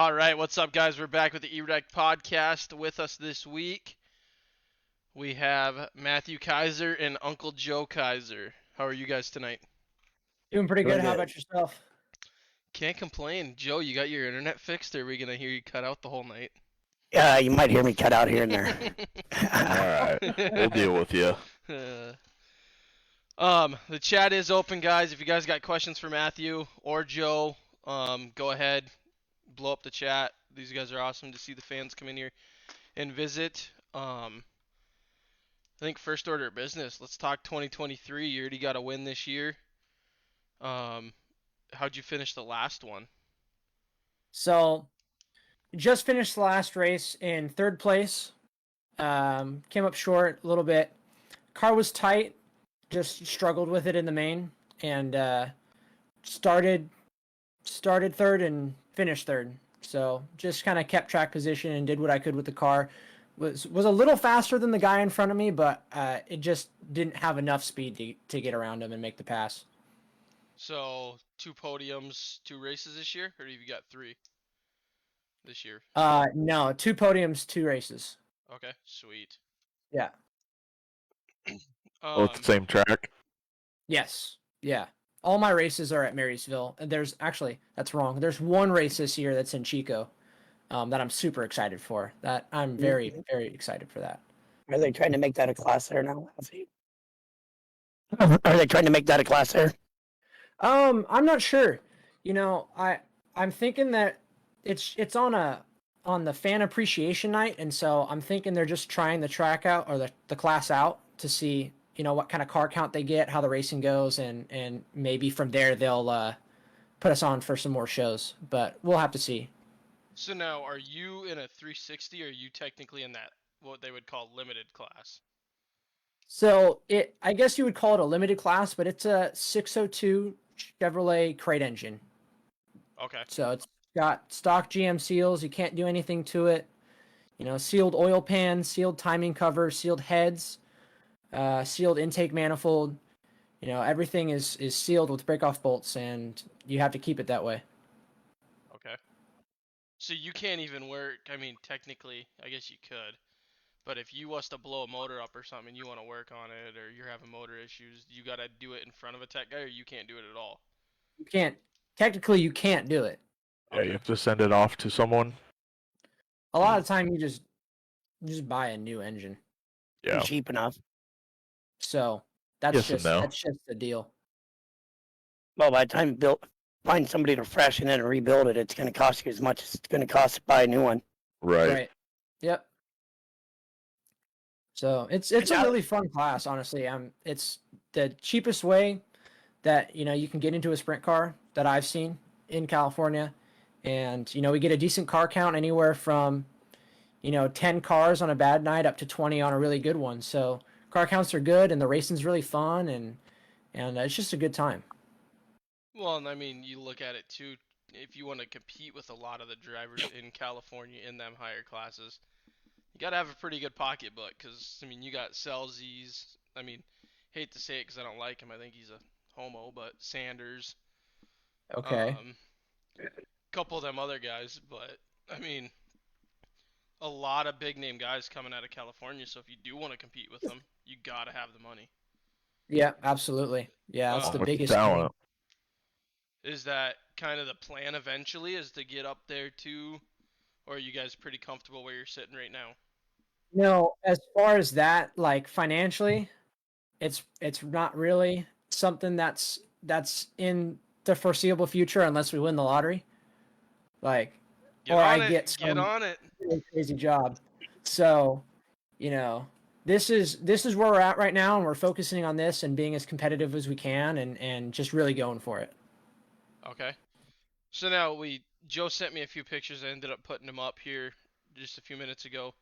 All right, what's up, guys? We're back with the E-Rec podcast. With us this week, we have Matthew Kaiser and Uncle Joe Kaiser. How are you guys tonight? Doing pretty Doing good. How good. about yourself? Can't complain. Joe, you got your internet fixed, or are we going to hear you cut out the whole night? You might hear me cut out here and there. Alright, we'll deal with you. The chat is open, guys. If you guys got questions for Matthew or Joe, go ahead, blow up the chat. These guys are awesome to see the fans come in here and visit. I think first order of business. Let's talk 2023. You already got a win this year. How'd you finish the last one? So, just finished the last race in third place. Came up short a little bit. Car was tight. Just struggled with it in the main, and started third and finished third. So just kind of kept track position and did what I could with the car. Was a little faster than the guy in front of me, but it just didn't have enough speed to get around him and make the pass. So 2 podiums, 2 races this year, or have you got 3 this year? No, 2 podiums, 2 races. Okay, sweet. Yeah. Both the same track. Yes. Yeah. All my races are at Marysville. And that's wrong. There's one race this year that's in Chico that I'm super excited for. That I'm very, very excited for that. Are they trying to make that a class there now? Are they trying to make that a class there? I'm not sure. I'm thinking that it's on the fan appreciation night, and so I'm thinking they're just trying the track out or the class out to see what kind of car count they get, how the racing goes, and maybe from there they'll put us on for some more shows. But we'll have to see. So now, are you in a 360, or are you technically in that, what they would call limited class? So I guess you would call it a limited class, but it's a 602 Chevrolet crate engine. Okay. So it's got stock GM seals. You can't do anything to it. Sealed oil pan, sealed timing cover, sealed heads, sealed intake manifold. Everything is sealed with break-off bolts, and you have to keep it that way. Okay. So you can't even work, I mean, technically, I guess you could, but if you was to blow a motor up or something, you want to work on it, or you're having motor issues, you got to do it in front of a tech guy, or you can't do it at all? Technically, you can't do it. Yeah, you have to send it off to someone. A lot of the time, you just buy a new engine. Yeah. Cheap enough. So that's Yes and no. that's just the deal. Well, by the time you find somebody to freshen it and rebuild it, it's going to cost you as much as it's going to cost to buy a new one. Right. Yep. So it's a really fun class, honestly. It's the cheapest way that you can get into a sprint car that I've seen in California, and we get a decent car count anywhere from 10 cars on a bad night up to 20 on a really good one. So car counts are good, and the racing's really fun, and it's just a good time. Well, and I mean, you look at it too, if you want to compete with a lot of the drivers in California in them higher classes, you got to have a pretty good pocketbook, because, I mean, you got Selzies, I mean, hate to say it because I don't like him, I think he's a homo, but Sanders. Okay. Couple of them other guys, but, I mean, a lot of big name guys coming out of California, so if you do want to compete with them, you got to have the money. Yeah, absolutely. Yeah, that's the With biggest talent. Is that kind of the plan eventually, is to get up there too, or are you guys pretty comfortable where you're sitting right now? No, as far as that, like financially, it's not really something that's in the foreseeable future unless we win the lottery. Like, Get or on I it. get Get some on it. really crazy job. So, this is where we're at right now, and we're focusing on this and being as competitive as we can, and just really going for it. Okay. So now Joe sent me a few pictures. I ended up putting them up here just a few minutes ago.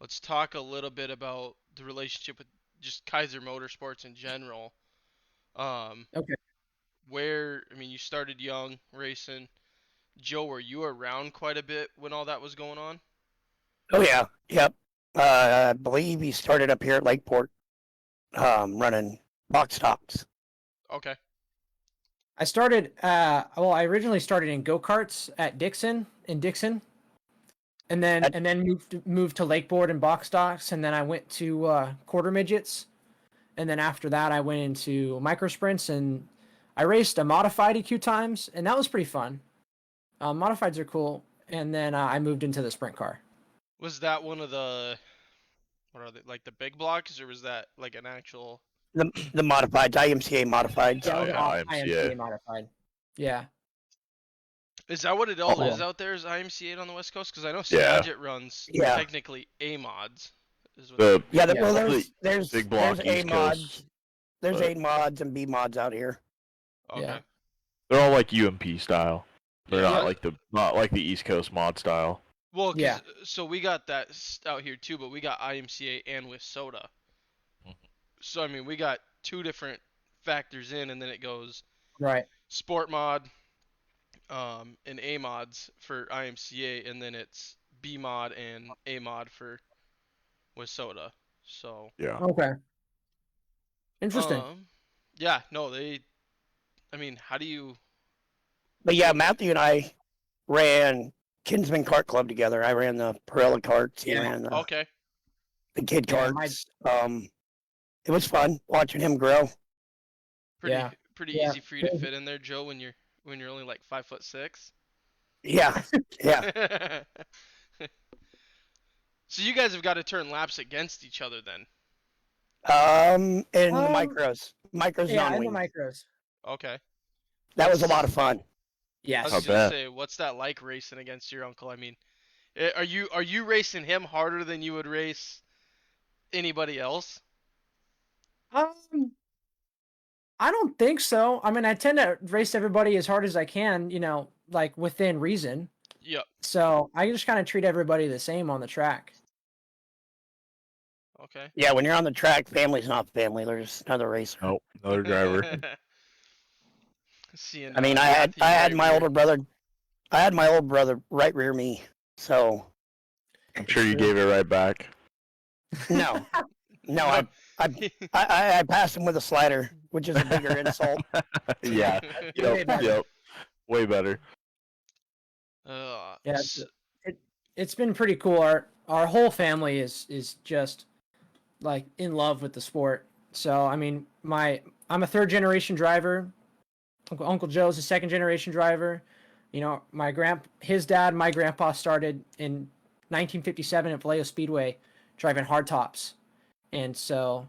Let's talk a little bit about the relationship with just Kaiser Motorsports in general. Okay. I mean, you started young racing. Joe, were you around quite a bit when all that was going on? Oh, yeah. Yep. I believe he started up here at Lakeport running box stocks. Okay. I started. I originally started in go karts at Dixon, and then moved to Lakeboard and box stocks, and then I went to quarter midgets, and then after that I went into micro sprints, and I raced a modified EQ times, and that was pretty fun. Modifieds are cool, and then I moved into the sprint car. Was that one of the, what are they, like the big blocks, or was that like an actual? The modified IMCA modified. Yeah, it was yeah, IMCA modified. Yeah. Is that what it all Oh. is out there? Is IMC8 on the West Coast? Because I know Yeah. Skagit runs Yeah. technically A mods. Is what The Yeah, Yeah. well, the there's big block there's A East mods, Coast. there's but- A mods and B mods out here. okay. Yeah. They're all like UMP style. They're Yeah. not like the East Coast mod style. Well, 'cause- Yeah. so we got that out here too, but we got IMCA and with soda. Mhm. So I mean, we got two different factors in, and then it goes Right. sport mod, and A mods for IMCA, and then it's B mod and A mod for with soda. So Yeah. Okay. Interesting. yeah, no, they. I mean, how do you? But yeah, Matthew and I ran Kinsman Kart Club together. I ran the Pirelli carts. He Yeah. ran Okay. the kid Yeah, carts. It was fun watching him grow. Pretty Yeah. pretty Yeah. easy for you to fit in there, Joe, when you're only like 5'6". Yeah, yeah. So you guys have got to turn laps against each other then. And the Um, micros Yeah, in non-wing. the micros. Okay. That was a lot of fun. I Yes. was I just gonna bet. say, what's that like racing against your uncle? I mean, are you racing him harder than you would race anybody else? I don't think so. I mean, I tend to race everybody as hard as I can, like within reason. Yep. So I just kind of treat everybody the same on the track. Okay. Yeah, when you're on the track, family's not family. There's another racer. Nope. Another driver. Seeing, I mean, I had Matthew my right older brother. I had my older brother right rear me. So I'm sure you gave it right back. no, no, rear. I passed him with a slider, which is a bigger insult. Yeah. Way Yep. better. Yep. Way better. Yeah, s- it's been pretty cool. Our whole family is just like in love with the sport. So I mean, I'm a third generation driver. Uncle Joe's a second generation driver. His dad, my grandpa started in 1957 at Vallejo Speedway, driving hardtops, and so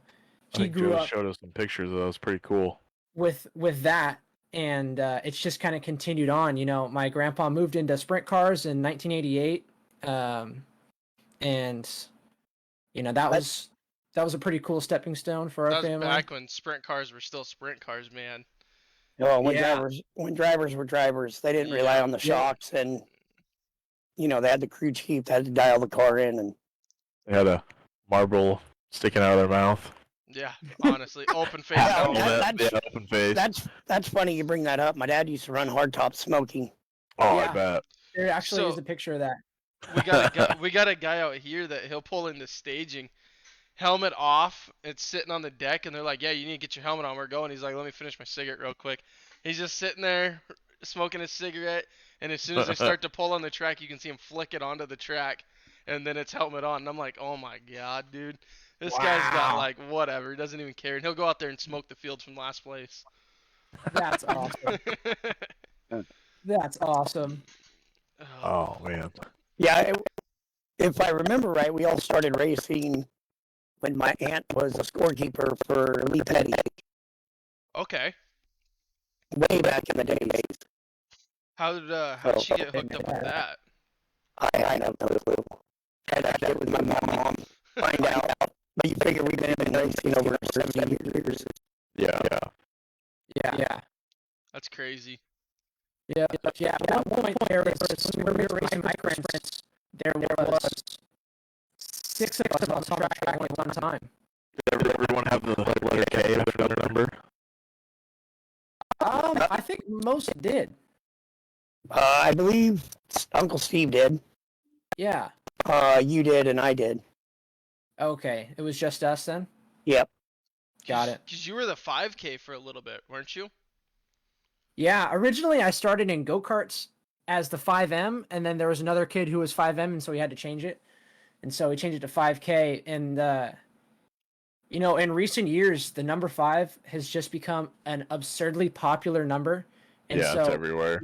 I he think grew Joe up showed us some pictures of those. Pretty cool. with that, and it's just kind of continued on. My grandpa moved into sprint cars in 1988, and that was a pretty cool stepping stone for that our was family. back when sprint cars were still sprint cars, man. Well, when Yeah. drivers were drivers, they didn't rely Yeah. on the Yeah. shocks, and they had the crew chief that had to dial the car in, and They had a marble sticking out of their mouth. Yeah, honestly, open face. Yeah, helmet. that- Yeah, open face. that's funny you bring that up. My dad used to run hardtop smoking. Oh, Yeah. I bet. There actually is So- a picture of that. we got a guy out here that he'll pull into staging, helmet off. It's sitting on the deck, and they're like, "Yeah, you need to get your helmet on. We're going." He's like, "Let me finish my cigarette real quick." He's just sitting there smoking his cigarette, and as soon as they start to pull on the track, you can see him flick it onto the track, and then it's helmet on. And I'm like, "Oh my god, dude, this guy's got Wow. like whatever. He doesn't even care, and he'll go out there and smoke the field from last place." That's awesome. That's awesome. Oh man. Yeah, if I remember right, we all started racing when my aunt was a scorekeeper for Lee Petty Okay. way back in the days. How did she get hooked up with that? I have no clue. Had to get with my mom, find out. But you figure we've been in racing over 7 years. Yeah. Yeah. Yeah. That's crazy. Yeah. At one point, when we were racing micro sprints, there was 6 of us on the track at one time. Did everyone have the letter K as another number? I think most did. I believe Uncle Steve did. Yeah. You did, and I did. Okay. It was just us then? Yep. Got it. Because you were the 5K for a little bit, weren't you? Yeah, originally I started in go-karts as the 5M, and then there was another kid who was 5M, and so we had to change it. And so we changed it to 5K. And, in recent years, the number 5 has just become an absurdly popular number. And Yeah, it's so, everywhere.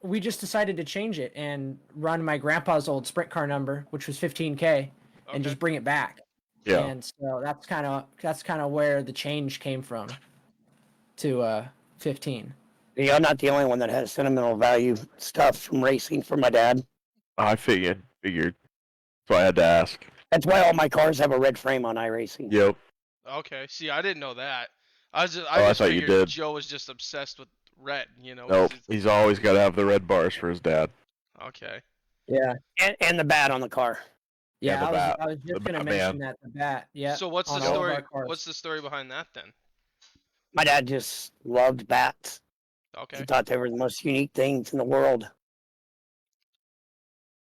we just decided to change it and run my grandpa's old sprint car number, which was 15K, and Okay. just bring it back. Yeah. And so that's kind of where the change came from to 15. Yeah, I'm not the only one that has sentimental value stuff from racing for my dad. I figured. So I had to ask. That's why all my cars have a red frame on iRacing. Yep. Okay. See, I didn't know that. I I just thought you figured did. Joe was just obsessed with red. Nope. He's always got to have the red bars for his dad. Okay. Yeah. And the bat on the car. Yeah, the bat. I was just The going to Batman. mention that, the bat. Yeah. So what's the on all of story? our cars. What's the story behind that then? My dad just loved bats. Okay. He thought they were the most unique things in the world.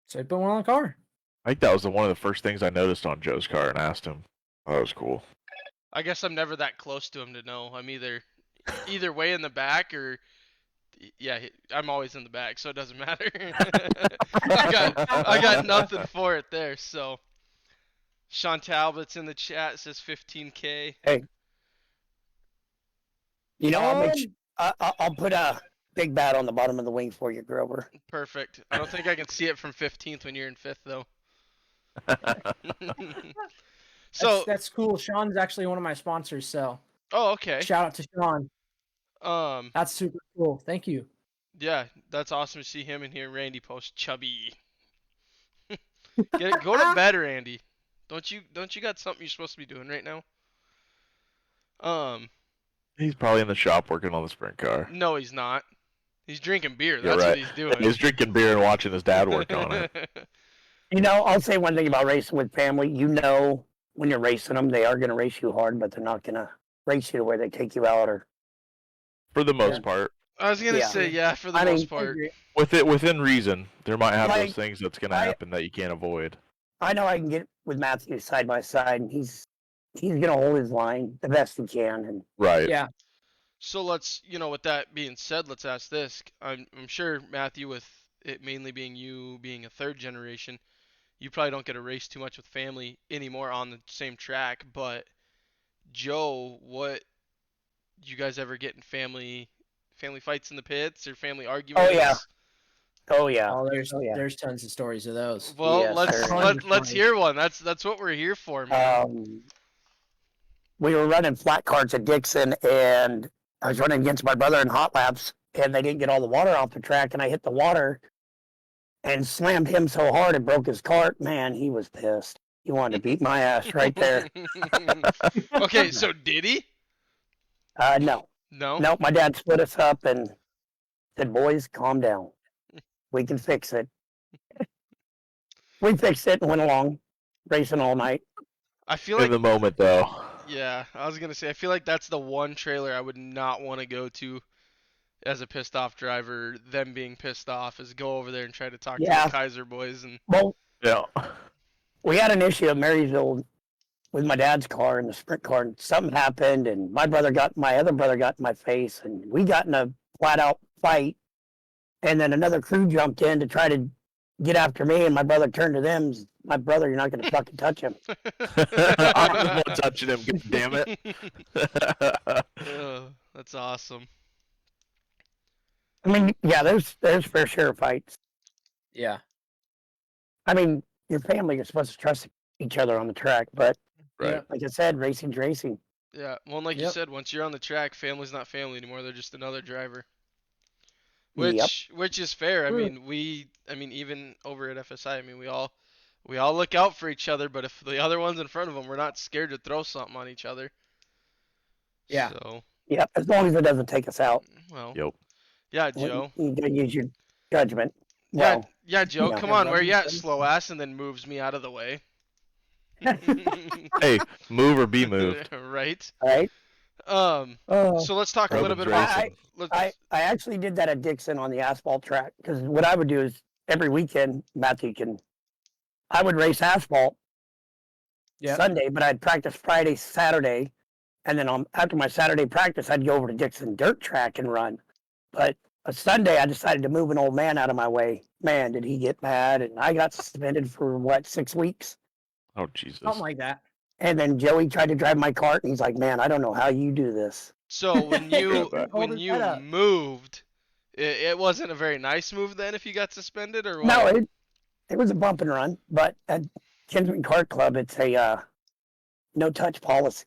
So I put one on the car. I think that was one of the first things I noticed on Joe's car and asked him. Oh, that was cool. I guess I'm never that close to him to know. I'm either way in the back or I'm always in the back, so it doesn't matter. I got nothing for it there. So Sean Talbot's in the chat, says 15K. I'll put a big bat on the bottom of the wing for you, Grover. Perfect. I don't think I can see it from 15th when you're in 5th though. So that's cool. Sean's actually one of my sponsors, so okay. shout out to Sean. That's super cool. Thank you. Yeah, that's awesome to see him in here. Randy post chubby. Go to bed, Randy. Don't you got something you're supposed to be doing right now? He's probably in the shop working on the sprint car. No, he's not. He's drinking beer. You're That's right. what he's doing. He's drinking beer and watching his dad work on it. I'll say one thing about racing with family. When you're racing them, they are going to race you hard, but they're not going to race you to where they take you out or. For the most part. I was gonna say for the most part. Within reason, there might have Like, those things that's gonna happen that you can't avoid. I know I can get with Matthew side by side, and he's going to hold his line the best he can. And Right. Yeah. So let's, with that being said, let's ask this. I'm sure Matthew, with it mainly being you being a third generation, you probably don't get to race too much with family anymore on the same track. But Joe, what you guys ever get in family fights in the pits or family arguments? Oh yeah. Oh, there's tons of stories of those. Well, Yes, let's hear one. That's what we're here for, man. We were running flat carts at Dixon, and I was running against my brother in hot laps, and they didn't get all the water off the track, and I hit the water and slammed him so hard it broke his cart. Man, he was pissed. He wanted to beat my ass right there. Okay, so did he? No. No. My dad split us up and said, "Boys, calm down. We can fix it." We fixed it and went along, racing all night. I feel like in the moment, though. Yeah, I was gonna say I feel like that's the one trailer I would not want to go to as a pissed off driver. Them being pissed off is go over there and try to talk to the Kaiser boys and. Well, Yeah. we had an issue at Marysville with my dad's car and the sprint car, and something happened, and my other brother got in my face, and we got in a flat out fight. And then another crew jumped in to try to get after me, and my brother turned to them. "My brother, you're not going to fucking touch him." I'm the one touching him, damn it. That's awesome. I mean, yeah, there's fair share of fights. Yeah. I mean, your family, you're supposed to trust each other on the track, but Right. like I said, racing's racing. Yeah, well, like you said, once you're on the track, family's not family anymore. They're just another driver. Which is fair. I mean, even over at FSI, I mean, we all look out for each other. But if the other one's in front of them, we're not scared to throw something on each other. Yeah. So. Yeah, as long as it doesn't take us out. Well. Yep. Yeah, Joe. You gotta use your judgment. Well, yeah, Joe. yeah. Come on, where you at, slow ass? And then moves me out of the way. Hey, move or be moved. Right. Right. So let's talk a little bit about. I actually did that at Dixon on the asphalt track, because what I would do is every weekend, I would race asphalt Sunday, but I'd practice Friday, Saturday, and then after my Saturday practice, I'd go over to Dixon dirt track and run. But a Sunday, I decided to move an old man out of my way. Man, did he get mad? And I got suspended for what, 6 weeks? Oh Jesus. Something like that. And then Joey tried to drive my cart, and he's like, "Man, I don't know how you do this." So when you Hold when his you head up. moved, it wasn't a very nice move then if you got suspended or what? No, it was a bump and run, but at Kinsman Cart Club, it's a no touch policy,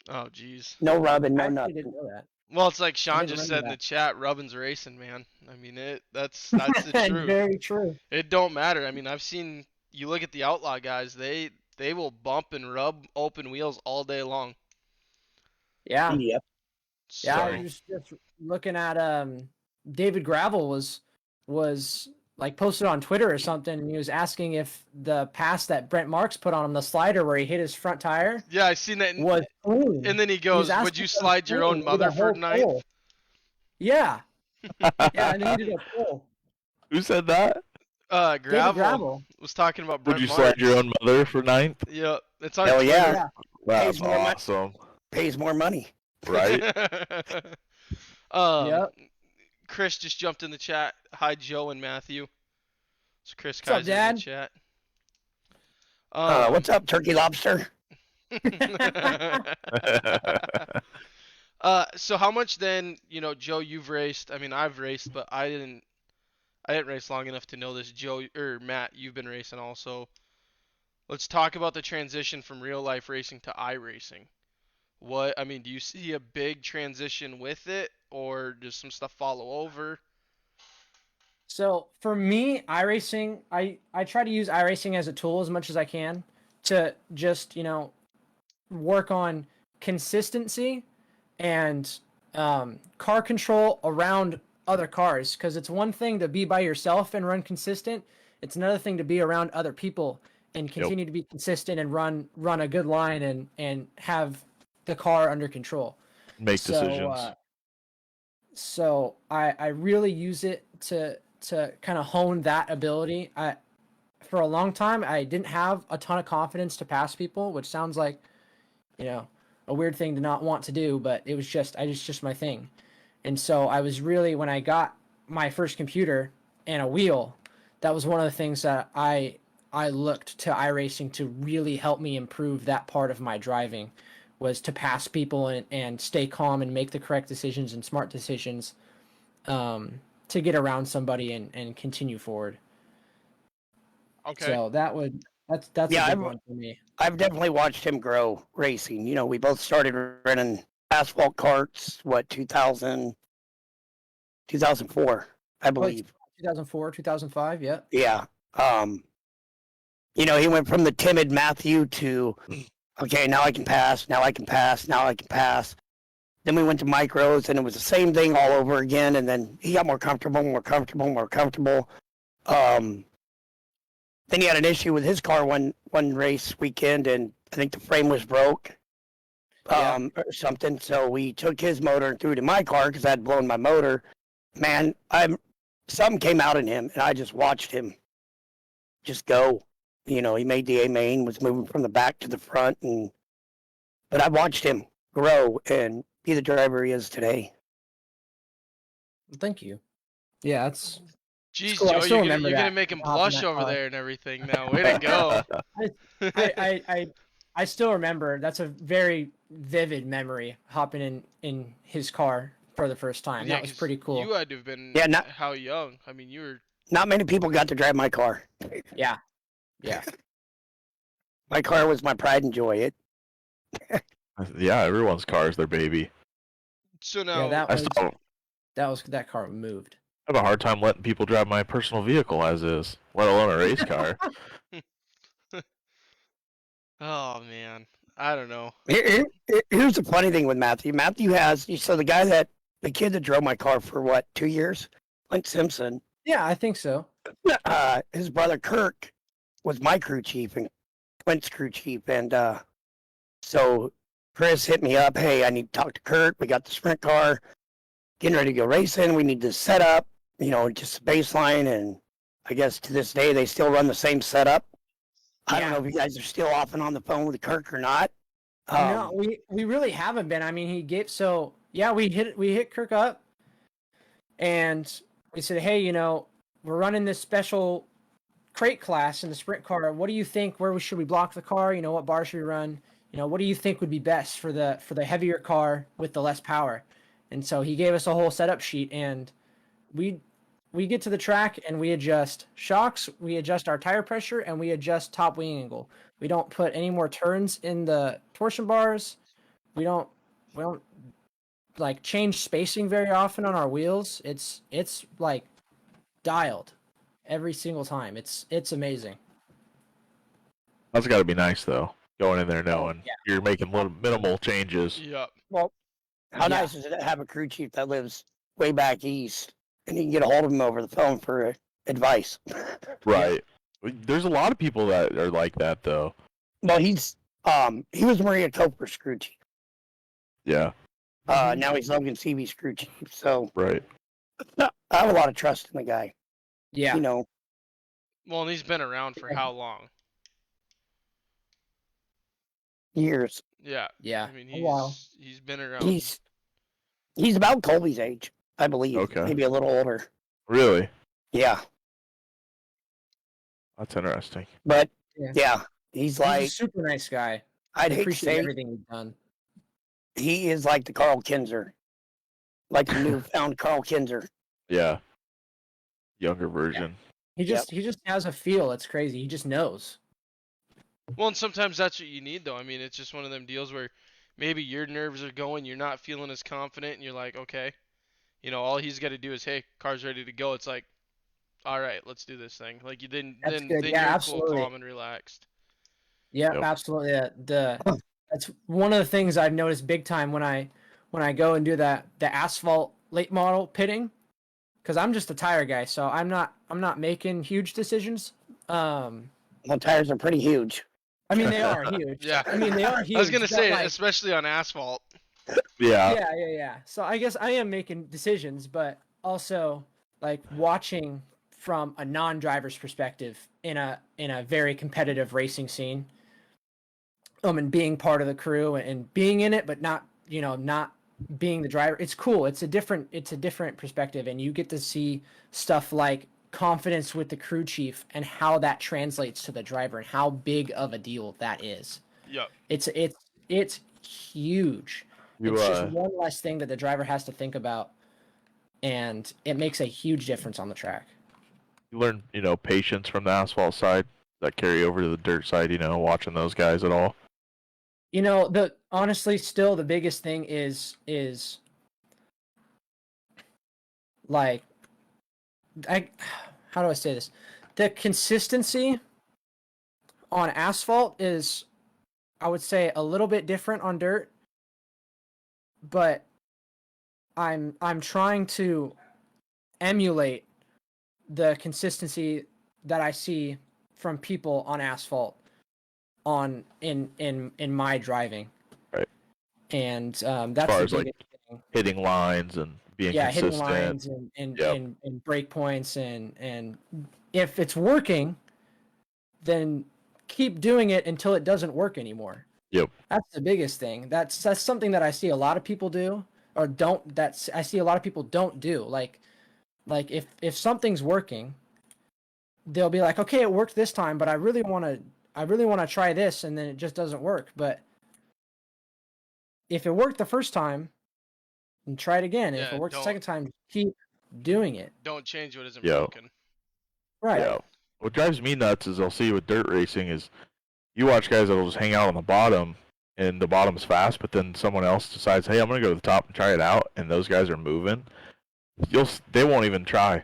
Oh jeez. no rubbing, I no actually nothing. didn't know that. Well, it's like Sean didn't just remember said in the that. chat, rubbin's racing, man. I mean that's the truth. Very true. It don't matter. I mean, I've seen you look at the outlaw guys, they will bump and rub open wheels all day long. Yeah. Yep. Yeah, I So, was just looking at David Gravel was like posted on Twitter or something, and he was asking if the pass that Brent Marks put on him, the slider where he hit his front tire, yeah, I seen that. was clean. And then he He goes, was "Would asking you if it was slide your own clean with mother a for whole ninth?" pole. Yeah, yeah, and he needed a pole. Who said that? David Gravel Gravel. was talking about Would Brent you Marks. slide your own mother for ninth? Yep, it's on Hell Twitter. yeah. Yeah. That's Pays more money. awesome. Pays more money. Right? Yep. Chris just jumped in the chat. Hi, Joe and Matthew. It's Chris What's up, Kaiser in Dad? the chat. What's up, Turkey Lobster? So how much then, Joe, you've raced. I mean, I've raced, but I didn't race long enough to know this. Joe or Matt, you've been racing also. Let's talk about the transition from real life racing to iRacing. Do you see a big transition with it, or does some stuff follow over? So for me, iRacing, I try to use iRacing as a tool as much as I can to just, work on consistency and car control around other cars. Because it's one thing to be by yourself and run consistent. It's another thing to be around other people and continue to be consistent and run a good line and have the car under control. Make decisions. So I really use it to kind of hone that ability. For a long time, I didn't have a ton of confidence to pass people, which sounds like, a weird thing to not want to do, but it was just my thing. And so I was really, when I got my first computer and a wheel, that was one of the things that I looked to iRacing to really help me improve that part of my driving, was to pass people and stay calm and make the correct decisions and smart decisions to get around somebody and continue forward. Okay. So that's Yeah, a big one for me. I've definitely watched him grow racing. We both started running asphalt carts, 2004, I believe. 2004, 2005, yeah. Yeah. He went from the timid Matthew to, okay, now I can pass, now I can pass, now I can pass. Then we went to micros, and it was the same thing all over again. And then he got more comfortable. Then he had an issue with his car one race weekend, and I think the frame was broke, or something. So we took his motor and threw it in my car because I had blown my motor. Man, something came out in him, and I just watched him just go. He made the A main, was moving from the back to the front, but I watched him grow and be the driver he is today. Thank you. Yeah, that's Jeez, cool. I Joe, still you're remember gonna that. make him Hopping blush that over car. there and everything now. Way to go. I still remember. That's a very vivid memory, hopping in his car for the first time. Yeah, That was 'cause pretty cool. You had to have been how young? I mean, you were. Not many people got to drive my car. Yeah. My car was my pride and joy. Yeah, everyone's car is their baby. So now, Yeah, I still that car moved. have a hard time letting people drive my personal vehicle as is, let alone a race car. oh man, I don't know. Here's the funny thing with Matthew. Matthew the kid that drove my car for 2 years, Clint Simpson. Yeah, I think so. His brother Kirk was my crew chief and Clint's crew chief, and so Chris hit me up. Hey, I need to talk to Kirk. We got the sprint car, getting ready to go racing. We need to set up, just a baseline, and I guess to this day they still run the same setup. I don't know if you guys are still off and on the phone with Kirk or not. No, we really haven't been. I mean, we hit Kirk up, And we said, hey, we're running this special crate class in the sprint car. What do you think? Where should we block the car? What bar should we run? What do you think would be best for the heavier car with the less power? And so he gave us a whole setup sheet, and we get to the track and we adjust shocks, we adjust our tire pressure, and we adjust top wing angle. We don't put any more turns in the torsion bars. We don't like change spacing very often on our wheels. It's like dialed every single time. It's amazing. That's got to be nice though. Going in there knowing yeah. you're making little minimal changes. Yep. Well, how Yeah. nice is it to have a crew chief that lives way back east and you can get a hold of him over the phone for advice? Right. There's a lot of people that are like that though. Well, he was Maria Coper's crew chief. Yeah. Now he's Logan Seavy's crew chief. So Right. I have a lot of trust in the guy. Yeah. Well, and he's been around for how long? Years. Yeah. Yeah. I mean, A while. he's been around. He's about Colby's age, I believe. Okay. Maybe a little older. Really? Yeah. That's interesting. But Yeah. yeah, he's He's like a super nice guy. I'd I hate to appreciate say everything he's done. he is like the Carl Kinzer. Like the newfound Carl Kinzer. Yeah. Younger version. He just has a feel. It's crazy. He just knows. Well, and sometimes that's what you need, though. I mean, it's just one of them deals where maybe your nerves are going, you're not feeling as confident, and you're like, okay, all he's got to do is, hey, car's ready to go. It's like, all right, let's do this thing. Like you then That's then good. then Yeah, you're absolutely. cool, calm, and relaxed. Yeah, Yep. absolutely. That's one of the things I've noticed big time when I go and do the asphalt late model pitting, because I'm just a tire guy, so I'm not making huge decisions. Well, tires are pretty huge. I mean they are huge. Yeah. I mean they are huge. I was gonna but, say, like, especially on asphalt. Yeah. yeah. So I guess I am making decisions, but also like watching from a non-driver's perspective in a very competitive racing scene. And being part of the crew and being in it, but not being the driver. It's cool. It's a different perspective, and you get to see stuff like confidence with the crew chief and how that translates to the driver and how big of a deal that is. Yep. It's huge. You, It's just one less thing that the driver has to think about, and it makes a huge difference on the track. you learn, patience from the asphalt side that carry over to the dirt side, watching those guys at all. Honestly, still the biggest thing is like, how do I say this? The consistency on asphalt is, I would say, a little bit different on dirt, but I'm trying to emulate the consistency that I see from people on asphalt in my driving. Right. And that's As far the as, like, biggest thing. Hitting lines and being Hitting consistent. lines Yep. and break points, and if it's working, then keep doing it until it doesn't work anymore. Yep. That's the biggest thing. That's something that I see a lot of people do or don't. I see a lot of people don't do. Like if something's working, they'll be like, okay, it worked this time, but I really want to try this, and then it just doesn't work. But if it worked the first time, then try it again. And if Yeah, it works the don't- second time, keep doing it. Don't change what isn't Yo. broken. Right. Yeah. What drives me nuts is I'll see with dirt racing is you watch guys that'll just hang out on the bottom and the bottom's fast, but then someone else decides, hey, I'm gonna go to the top and try it out, and those guys are moving. They won't even try.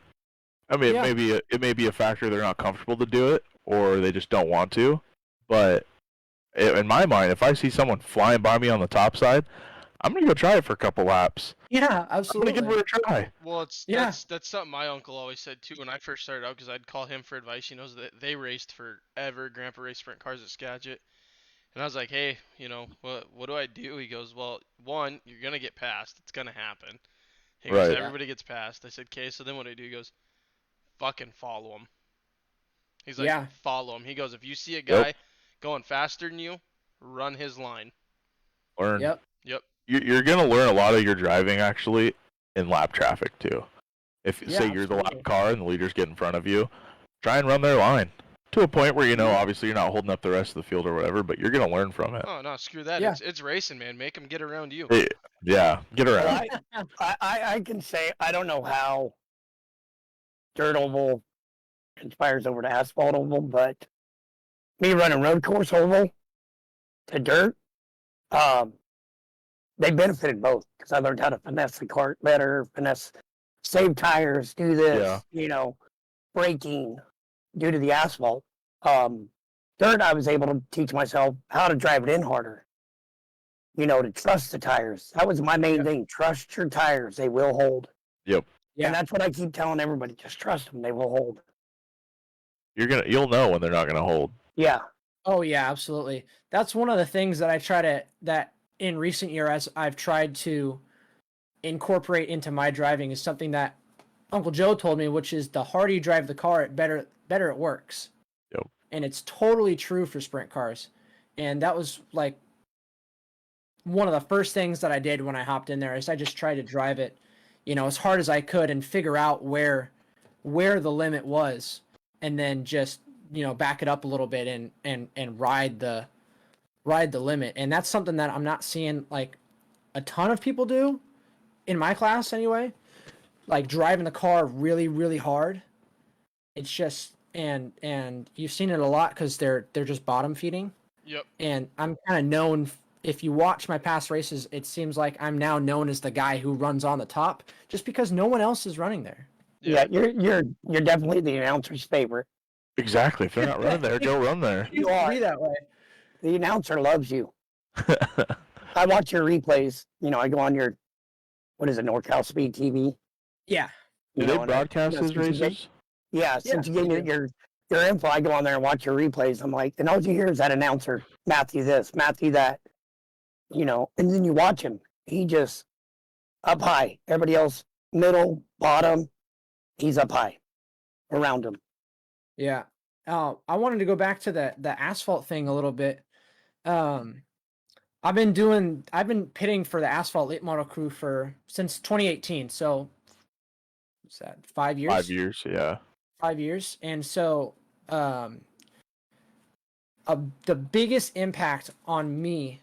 I mean, Yeah. it may be a factor they're not comfortable to do it, or they just don't want to. But in my mind, if I see someone flying by me on the top side, I'm gonna go try it for a couple laps. Yeah, I'm absolutely. gonna give it a try. Well, Yeah. that's something my uncle always said too when I first started out, because I'd call him for advice. He knows that they raced forever, Grandpa raced sprint cars at Skagit, and I was like, hey, what do I do? He goes, well, one, you're gonna get passed. It's gonna happen. He goes, Right. everybody gets passed. I said, okay, so then what do I do? He goes, fucking follow him. He's like, Yeah. follow him. He goes, if you see a guy going faster than you, run his line. Learn. Yep. Yep. You're gonna learn a lot of your driving actually in lap traffic too. If Yeah, say you're the absolutely. lap car and the leaders get in front of you, try and run their line to a point where obviously you're not holding up the rest of the field or whatever, but you're gonna learn from it. Oh no, screw that. Yeah. It's racing, man. Make them get around you. Yeah, get Well, around. I can say I don't know how dirt oval conspires over to asphalt oval, but me running road course oval to dirt, they benefited both because I learned how to finesse the cart better, save tires, do this, braking due to the asphalt. Dirt, I was able to teach myself how to drive it in harder, to trust the tires. That was my main thing. Trust your tires. They will hold. Yep. Yeah. And that's what I keep telling everybody. Just trust them. They will hold. You'll know when they're not gonna hold. Yeah. Oh yeah, absolutely. That's one of the things that I try to that in recent years I've tried to incorporate into my driving is something that Uncle Joe told me, which is the harder you drive the car, better it works. Yep. And it's totally true for sprint cars. And that was like one of the first things that I did when I hopped in there is I just tried to drive it, as hard as I could and figure out where the limit was, and then just back it up a little bit and ride the limit. And that's something that I'm not seeing like a ton of people do in my class anyway, like driving the car really, really hard. It's just, and you've seen it a lot because they're just bottom feeding. Yep. And I'm kind of known, if you watch my past races, it seems like I'm now known as the guy who runs on the top just because no one else is running there. Yeah, you're definitely the announcer's favorite. Exactly. If they're not running there, go run there. You are be that way. The announcer loves you. I watch your replays. I go on your, what is it, NorCal Speed TV? Yeah. Do they broadcast his races? Since you gave me your info, I go on there and watch your replays. I'm like, and all you hear is that announcer, Matthew this, Matthew that, and then you watch him. He just up high. Everybody else, middle, bottom, he's up high around him. Yeah. I wanted to go back to the asphalt thing a little bit. I've been pitting for the asphalt late model crew since 2018. So what's that? 5 years? 5 years, yeah. 5 years. And so the biggest impact on me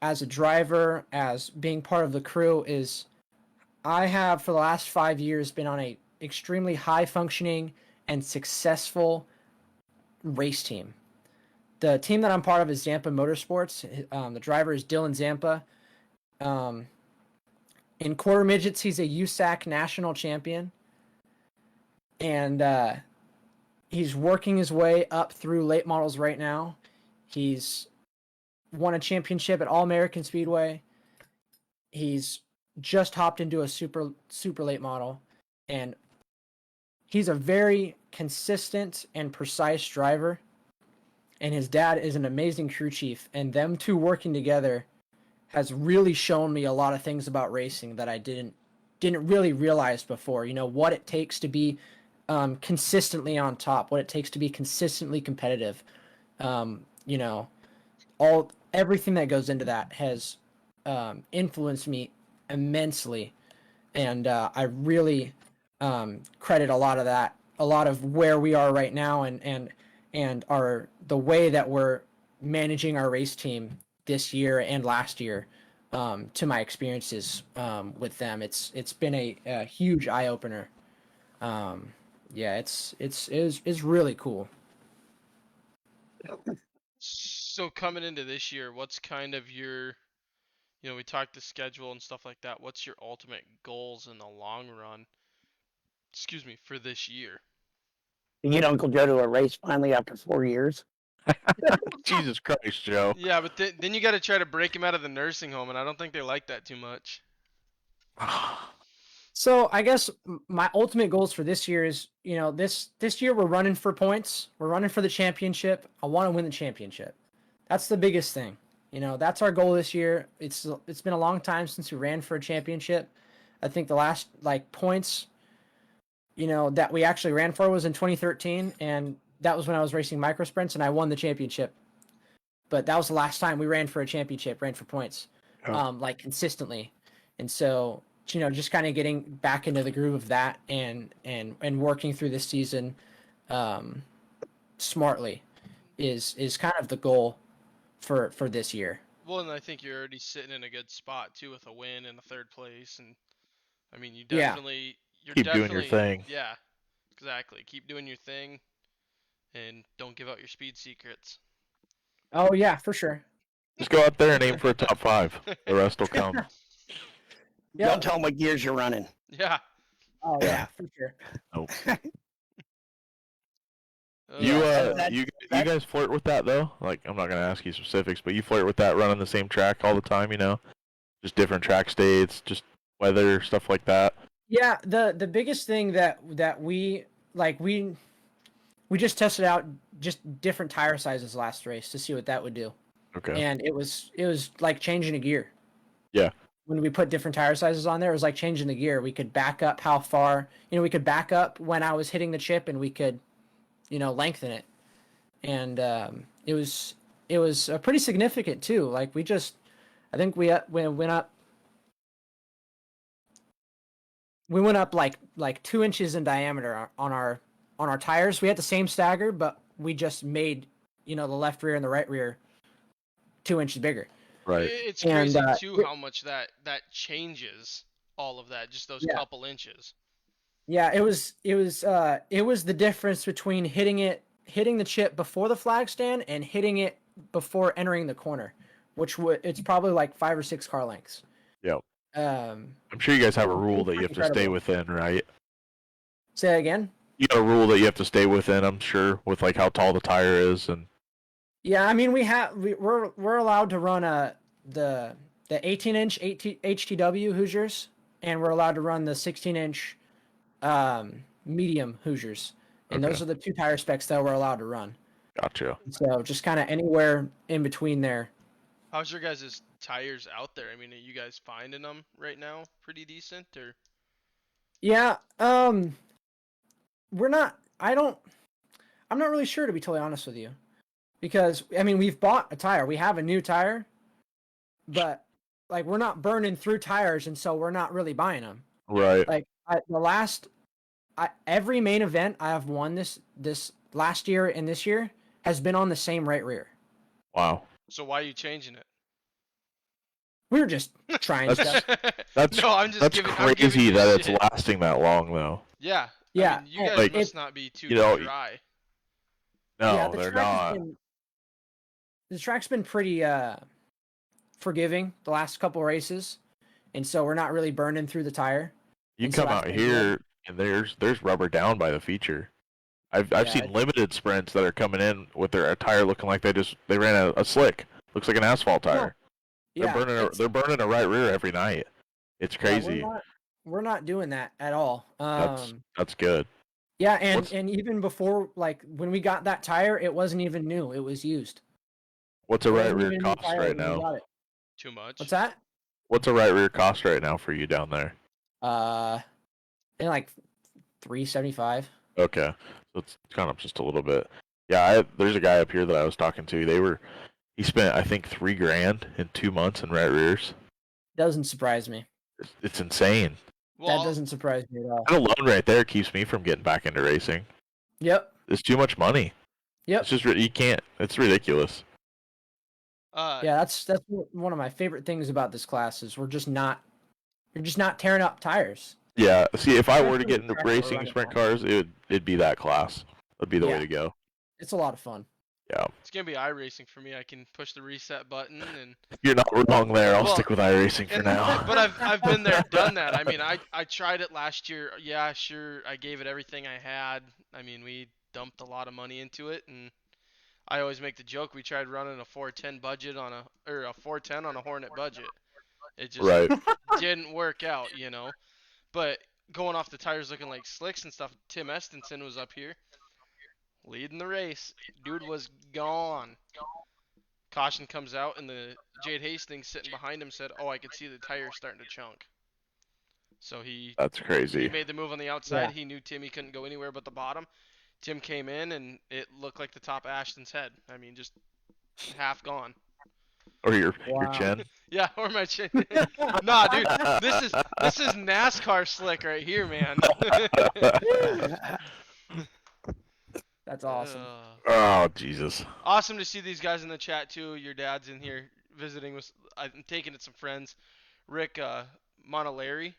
as a driver, as being part of the crew, is I have for the last 5 years been on a extremely high functioning and successful race team. The team that I'm part of is Zampa Motorsports. The driver is Dylan Zampa. In quarter midgets, he's a USAC national champion. And he's working his way up through late models right now. He's won a championship at All American Speedway. He's just hopped into a super late model. And he's a very consistent and precise driver. And his dad is an amazing crew chief. And them two working together has really shown me a lot of things about racing that I didn't really realize before. What it takes to be consistently on top, what it takes to be consistently competitive. Everything that goes into that has influenced me immensely. And I really credit a lot of that, a lot of where we are right now and the way that we're managing our race team this year and last year to my experiences with them. It's been a huge eye opener. It's really cool. So coming into this year, what's kind of your, we talked the schedule and stuff like that. What's your ultimate goals in the long run? Excuse me, for this year. You get Uncle Joe to a race finally after 4 years. Jesus Christ, Joe. Yeah, but then you got to try to break him out of the nursing home, and I don't think they like that too much. So I guess my ultimate goals for this year is, this year we're running for points. We're running for the championship. I want to win the championship. That's the biggest thing. That's our goal this year. It's been a long time since we ran for a championship. I think the last points, that we actually ran for was in 2013, and that was when I was racing micro sprints and I won the championship. But that was the last time we ran for a championship, ran for points, consistently. And so just kind of getting back into the groove of that and working through this season smartly is kind of the goal for this year. Well, and I think you're already sitting in a good spot too with a win and a third place, and I mean, you're Keep doing your definitely, thing. yeah, exactly. Keep doing your thing, and don't give out your speed secrets. Oh yeah, for sure. Just go out there and aim for a top 5. The rest will come. Yeah. Don't tell them what gears you're running. Yeah. Oh yeah, for sure. Nope. Yeah, You guys flirt with that though? Like, I'm not gonna ask you specifics, but you flirt with that running the same track all the time, just different track states, just weather, stuff like that. Yeah, the biggest thing that we like we just tested out just different tire sizes last race to see what that would do. Okay. And it was like changing a gear. Yeah. When we put different tire sizes on there, it was like changing the gear. We could back up how far, we could back up when I was hitting the chip, and we could, lengthen it. And it was pretty significant too. Like I think we went up like 2 inches in diameter on our tires. We had the same stagger, but we just made the left rear and the right rear 2 inches bigger. Right. It's crazy too how much that changes all of that, just those couple inches. Yeah, it was the difference between hitting the chip before the flag stand and hitting it before entering the corner, which it's probably like 5 or 6 car lengths. Yep. I'm sure you guys have a rule that you have to stay within, right? Say that again? You got a rule that you have to stay within, I'm sure, with like how tall the tire is and. Yeah, I mean we're allowed to run the 18-inch HTW Hoosiers, and we're allowed to run the 16-inch medium Hoosiers, and those are the 2 tire specs that we're allowed to run. Gotcha. So just kind of anywhere in between there. How's your guys' tires out there? I mean, are you guys finding them right now pretty decent, or? Yeah, we're not. I'm not really sure, to be totally honest with you, because I mean we've bought a tire. We have a new tire, but like we're not burning through tires, and so we're not really buying them. Right. Like every main event I have won this last year and this year has been on the same right rear. Wow. So why are you changing it? We were just trying stuff. No, I'm just that's giving. crazy that shit. it's lasting that long though. Yeah. Yeah. I mean, you guys like, must not be too dry. No, yeah, they're not. The track's been pretty forgiving the last couple races, and so we're not really burning through the tire. You come out here and there's rubber down by the feature. I've seen limited sprints that are coming in with their tire looking like they ran a slick. Looks like an asphalt tire. Yeah, they're burning a right rear every night. It's crazy. We're not doing that at all. That's good. Yeah, and even before, like when we got that tire, it wasn't even new. It was used. What's a right rear cost right now? Too much. What's that? What's a right rear cost right now for you down there? In like $375. Okay, so it's kind of just a little bit. Yeah, there's a guy up here that I was talking to. He spent I think $3,000 in 2 months in right rears. Doesn't surprise me. It's insane. Well, that doesn't surprise me at all. That alone right there keeps me from getting back into racing. Yep. It's too much money. Yep. It's just you can't. It's ridiculous. Yeah, that's one of my favorite things about this class is you're just not tearing up tires. Yeah. See, if I were to get into racing sprint cars, it'd be that class. That'd be the way to go. It's a lot of fun. Yeah. It's gonna be iRacing for me. I can push the reset button and. You're not wrong there. I'll stick with iRacing for now. But I've been there, done that. I mean, I tried it last year. Yeah, sure. I gave it everything I had. I mean, we dumped a lot of money into it, and I always make the joke we tried running a 410 budget on a 410 on a Hornet budget. It just didn't work out, But going off the tires looking like slicks and stuff, Tim Estenson was up here leading the race. Dude was gone. Caution comes out, and the Jade Hastings sitting behind him said, "Oh, I could see the tires starting to chunk." So That's crazy. He made the move on the outside. Yeah. He knew Timmy couldn't go anywhere but the bottom. Tim came in, and it looked like the top of Ashton's head. I mean, just half gone. Or your Wow. chin. Yeah, or my chin. Nah, dude, this is NASCAR slick right here, man. That's awesome. Oh Jesus. Awesome to see these guys in the chat too. Your dad's in here visiting with. I'm taking it some friends. Rick Montalari,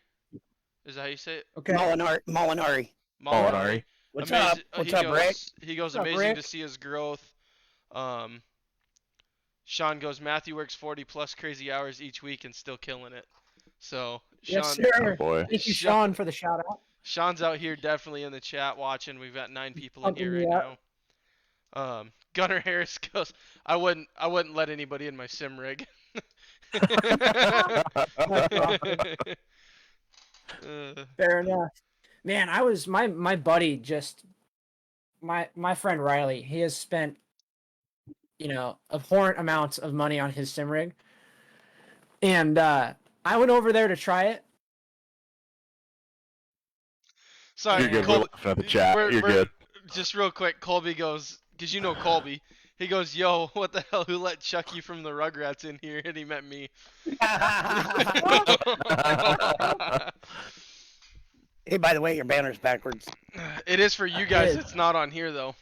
is that how you say it? Okay. Molinari. Molinari. What's up? What's up, Rick? He goes, What's up, amazing Rick? to see his growth. Sean goes, Matthew works 40 plus crazy hours each week and still killing it. So Sean, Yes, sir. Oh, boy. Thank you, Sean, for the shout out. Sean's out here definitely in the chat watching. We've got 9 people in Pumping here me right up. now. Gunnar Harris goes, I wouldn't let anybody in my sim rig. Fair enough. Man, I was my buddy just my friend Riley. He has spent abhorrent amounts of money on his sim rig, and I went over there to try it. Sorry, You're good. Colby, We're laughing at the chat. You're good. Just real quick, Colby goes, because you know Colby. He goes, yo, what the hell? Who let Chucky from the Rugrats in here? And he meant me. Hey, by the way, your banner's backwards. It is for you guys. is. It's not on here though.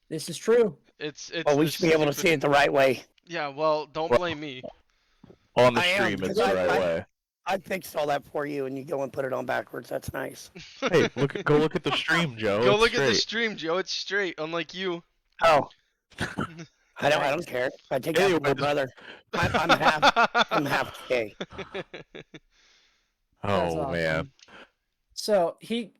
This is true. It's. Well, we this should be able to stupid- see it the right way. Yeah. Well, don't blame me. On the I am, stream, it's because the right way. I fixed all that for you, and you go and put it on backwards. That's nice. Hey, go look at the stream, Joe. Go It's look at the straight. stream, Joe. It's straight, unlike you. Oh, I don't care. I take after my Anyways. brother. I'm half gay. That's Oh awesome. man. So he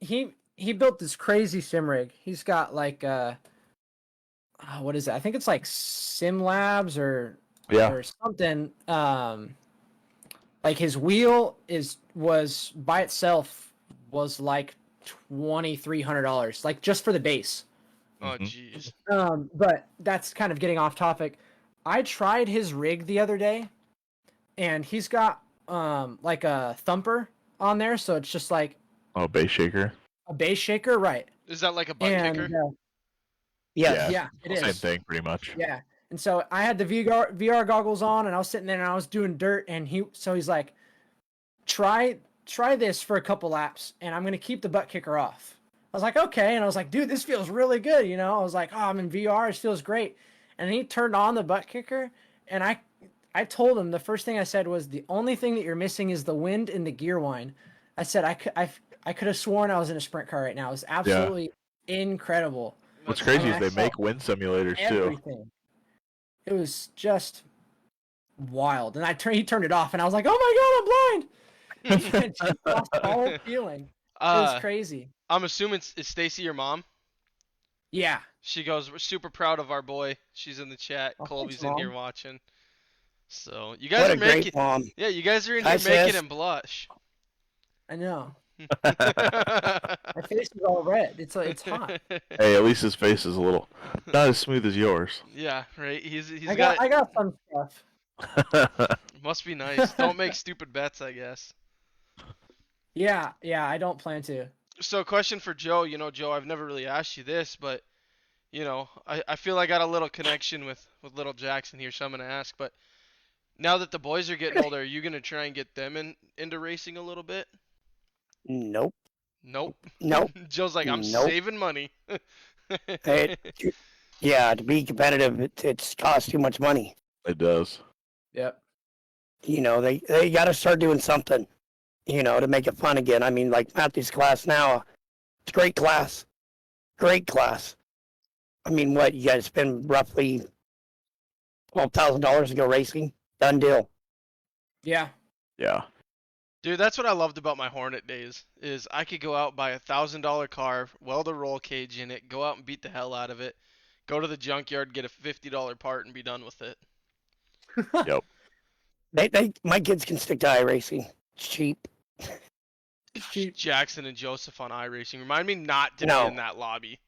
built this crazy sim rig. He's got like what is it? I think it's like Sim Labs or something. Like his wheel was by itself was like $2,300, like just for the base. Oh, Mhm. jeez. But that's kind of getting off topic. I tried his rig the other day, and he's got like a thumper on there, so it's just like Oh, base shaker. a base shaker, right? Is that like a butt And kicker? Yes. yeah, it is. Same thing, pretty much. Yeah. And so I had the VR goggles on, and I was sitting there and I was doing dirt, and he's like, try this for a couple laps, and I'm gonna keep the butt kicker off. I was like, okay, and I was like, dude, this feels really good, you know. I was like, oh, I'm in VR, it feels great. And he turned on the butt kicker, and I told him the first thing I said was, the only thing that you're missing is the wind and the gear whine. I said I could have sworn I was in a sprint car right now. It was absolutely incredible. What's crazy I is they saw make wind simulators too. Everything. It was just wild, and he turned it off, and I was like, "Oh my god, I'm blind!" Just lost all feeling. It was crazy. I'm assuming it's Stacy, your mom. Yeah, She goes, we're super proud of our boy. She's in the chat. Oh, Colby's thanks, in here Mom. watching. So you guys What are a making, great mom. yeah, you guys are in Hi, here making sis. him blush. I know. My face is all red. It's hot. Hey, at least his face is a little not as smooth as yours. Yeah, right. He's I got. got some stuff. Must be nice. Don't make stupid bets, I guess. Yeah. I don't plan to. So, question for Joe. You know, Joe, I've never really asked you this, but you know, I feel I got a little connection with little Jackson here, so I'm gonna ask. But now that the boys are getting older, are you gonna try and get them into racing a little bit? Nope. Nope. Nope. Joe's like, I'm Nope. saving money. Yeah, to be competitive, it's costs too much money. It does. Yep. You know, they got to start doing something, you know, to make it fun again. I mean, like Matthew's class now, it's a great class. Great class. I mean, what, you got to spend roughly $12,000 to go racing? Done deal. Yeah. Yeah. Dude, that's what I loved about my Hornet days, is I could go out, buy $1,000 car, weld a roll cage in it, go out and beat the hell out of it, go to the junkyard, get a $50 part, and be done with it. Yep. My kids can stick to iRacing. It's cheap. Cheap. Jackson and Joseph on iRacing. Remind me not to No. be in that lobby.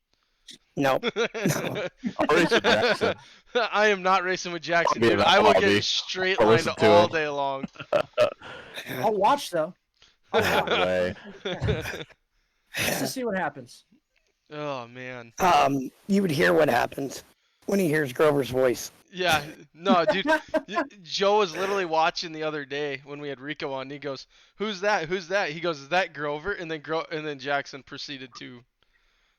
Nope. I'll race with Jackson. I am not racing with Jackson, I'll be in dude. that I will lobby. get straight I'll lined listen to all him. day long. I'll watch though. I'll watch No way. just to see what happens. Oh man. You would hear what happens when he hears Grover's voice. Yeah, no, dude. Joe was literally watching the other day when we had Rico on. And he goes, "Who's that? Who's that?" He goes, "Is that Grover?" And then Jackson proceeded to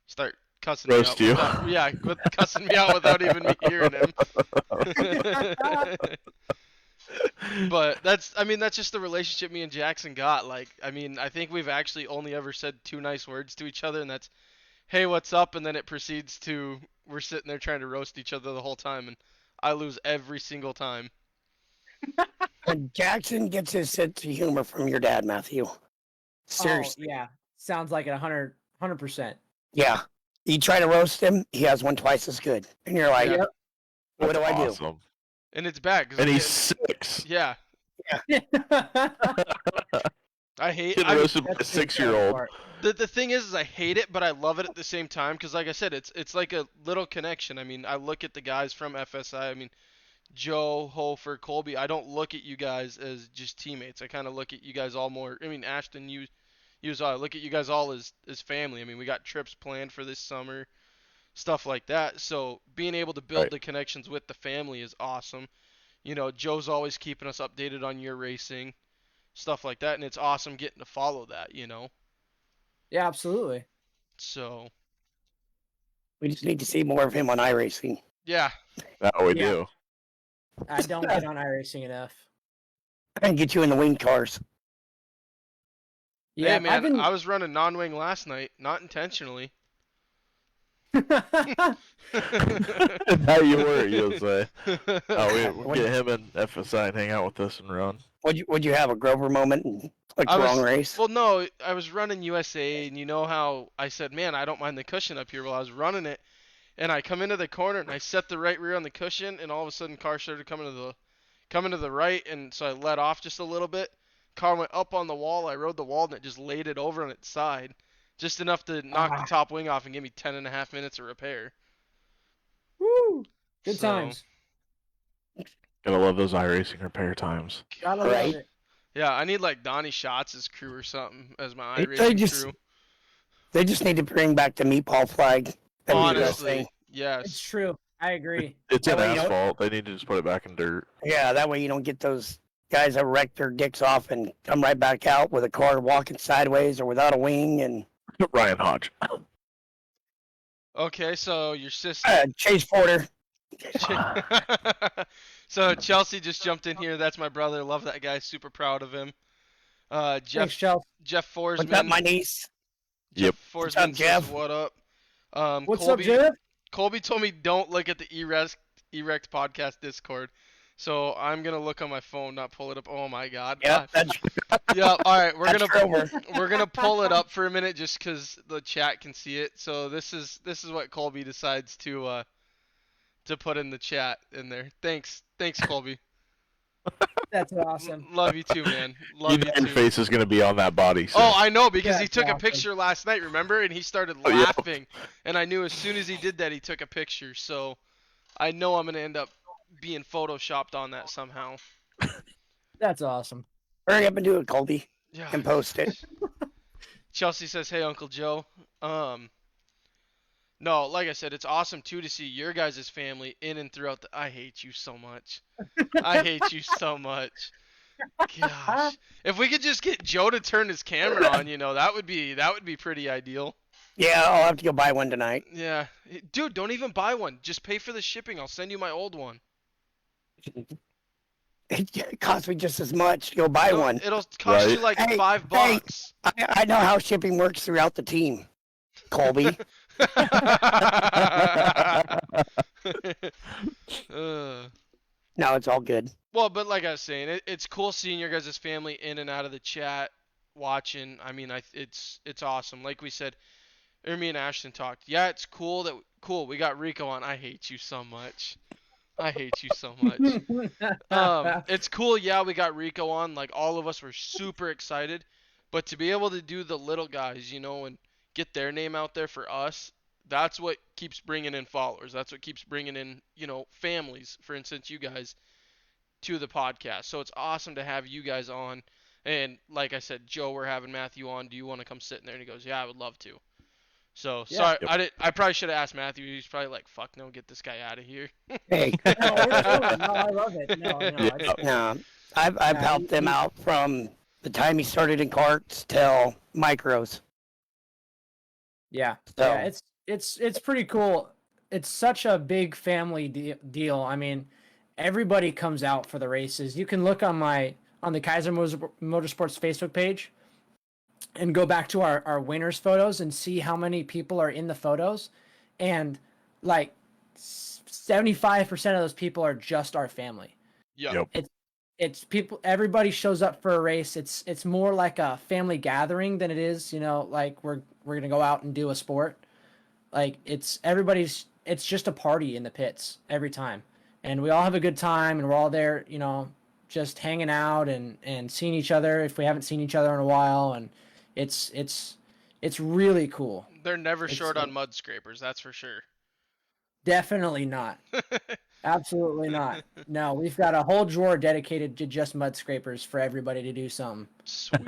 start cussing me Roast out you. without, yeah, cussing me out without even me hearing him. But I mean, that's just the relationship me and Jackson got. Like, I mean, I think we've actually only ever said two nice words to each other, and that's, "Hey, what's up?" And then it proceeds to, we're sitting there trying to roast each other the whole time, and I lose every single time. And Jackson gets his sense of humor from your dad, Matthew. Oh Seriously. yeah, sounds like it 100%. Yeah. You try to roast him, he has one twice as good. And you're like, Yeah. what do I do? Awesome. And it's bad because And he's 6. yeah, I hate. Getting roasted by a That's the 6-year-old. part. The thing is I hate it, but I love it at the same time because, like I said, it's like a little connection. I mean, I look at the guys from FSI. I mean, Joe, Hofer, Colby. I don't look at you guys as just teammates. I kind of look at you guys all more. I mean, Ashton, you as well. I look at you guys all as family. I mean, we got trips planned for this summer, stuff like that. So being able to build Right. the connections with the family is awesome. You know, Joe's always keeping us updated on your racing, stuff like that, and it's awesome getting to follow that. You know, Yeah, absolutely. so We just need to see more of him on iRacing. yeah. That we Yeah. do. I don't get on iRacing enough. And get you in the wing cars. Yeah, Hey man, I've been. I was running non-wing last night, not intentionally. Now you were, you'll say. Oh, we'll get him in FSI and hang out with us and run. Would you have a Grover moment and click I the was- wrong race? Well, no, I was running USA, and you know how I said, man, I don't mind the cushion up here. Well, I was running it, and I come into the corner, and I set the right rear on the cushion, and all of a sudden, car started coming to the right, and so I let off just a little bit. Car went up on the wall. I rode the wall, and it just laid it over on its side, just enough to knock the top wing off and give me 10.5 minutes of repair. Woo! Good So, times. Gotta love those iRacing repair times. Gotta Right. love it. Yeah, I need like Donnie Schatz' crew or something as my They iRacing just- crew. They just need to bring back the meatball flag. That was the best Honestly, thing. It's yes. true. I agree. It's in That way you don't- asphalt. They need to just put it back in dirt. Yeah, that way you don't get those guys that wreck their dicks off and come right back out with a car walking sideways or without a wing. And Ryan Hodge. Okay, so your sister. Chase Porter. So Chelsea just jumped in here. That's my brother. Love that guy. Super proud of him. Thanks, Jeff Chelsea. Jeff What's up, Forsman. my niece? Yep. What's up, Forsman says, Jeff? what up? What's Colby, up, Jeff? Colby told me don't look at the Erect podcast Discord. So I'm gonna look on my phone, not pull it up. Oh my God. Yep, that's Yeah. All right. We're that's gonna Grover. we're gonna pull it up for a minute just because the chat can see it. So this is what Colby decides to put in the chat in there. Thanks, Colby. That's awesome. Love you too, man. Love You you know your too. face is gonna be on that body. So. Oh, I know because Yeah, he took a awesome. picture last night, remember? And he started Oh, yeah. laughing, and I knew as soon as he did that, he took a picture. So I know I'm gonna end up being photoshopped on that somehow. That's awesome. Hurry up and do it, Colby, Yeah. and post it. Chelsea says, "Hey, Uncle Joe." No, like I said, it's awesome too to see your guys' family in and throughout the. I hate you so much. I hate you so much. Gosh, if we could just get Joe to turn his camera on, that would be pretty ideal. Yeah, I'll have to go buy one tonight. Yeah, dude, don't even buy one. Just pay for the shipping. I'll send you my old one. It costs me just as much to go buy one. It'll cost you Right. like Hey, $5. I know how shipping works throughout the team, Colby. Uh, No, it's all good. well, but like I was saying, it's cool seeing your guys' family in and out of the chat, watching. I mean, it's awesome. Like we said, me and Ashton talked. Yeah, it's cool we got Rico on. I hate you so much. I hate you so much. It's cool. Yeah, we got Rico on. Like all of us were super excited, but to be able to do the little guys, and get their name out there for us, that's what keeps bringing in followers. That's what keeps bringing in, families. For instance, you guys to the podcast. So it's awesome to have you guys on. And like I said, Joe, we're having Matthew on. Do you want to come sit in there? And he goes, yeah, I would love to. So Yeah. sorry, Yep. I probably should have asked Matthew. He's probably like, "Fuck no, get this guy out of here." Hey, No, we're chilling. No, I love it. No, Yeah. no, I've yeah, helped him out from the time he started in carts till micros. Yeah, So yeah, it's pretty cool. It's such a big family deal. I mean, everybody comes out for the races. You can look on the Kaiser Motorsports Facebook page and go back to our winners photos and see how many people are in the photos, and like 75% of those people are just our family. Yeah. Yep. It's people, everybody shows up for a race. It's more like a family gathering than it is, like we're gonna go out and do a sport. Like it's just a party in the pits every time, and we all have a good time, and we're all there, just hanging out and seeing each other if we haven't seen each other in a while, and it's really cool. They're never It's short on mud scrapers, that's for sure. definitely not. Absolutely not. No, we've got a whole drawer dedicated to just mud scrapers for everybody to do something. Sweet.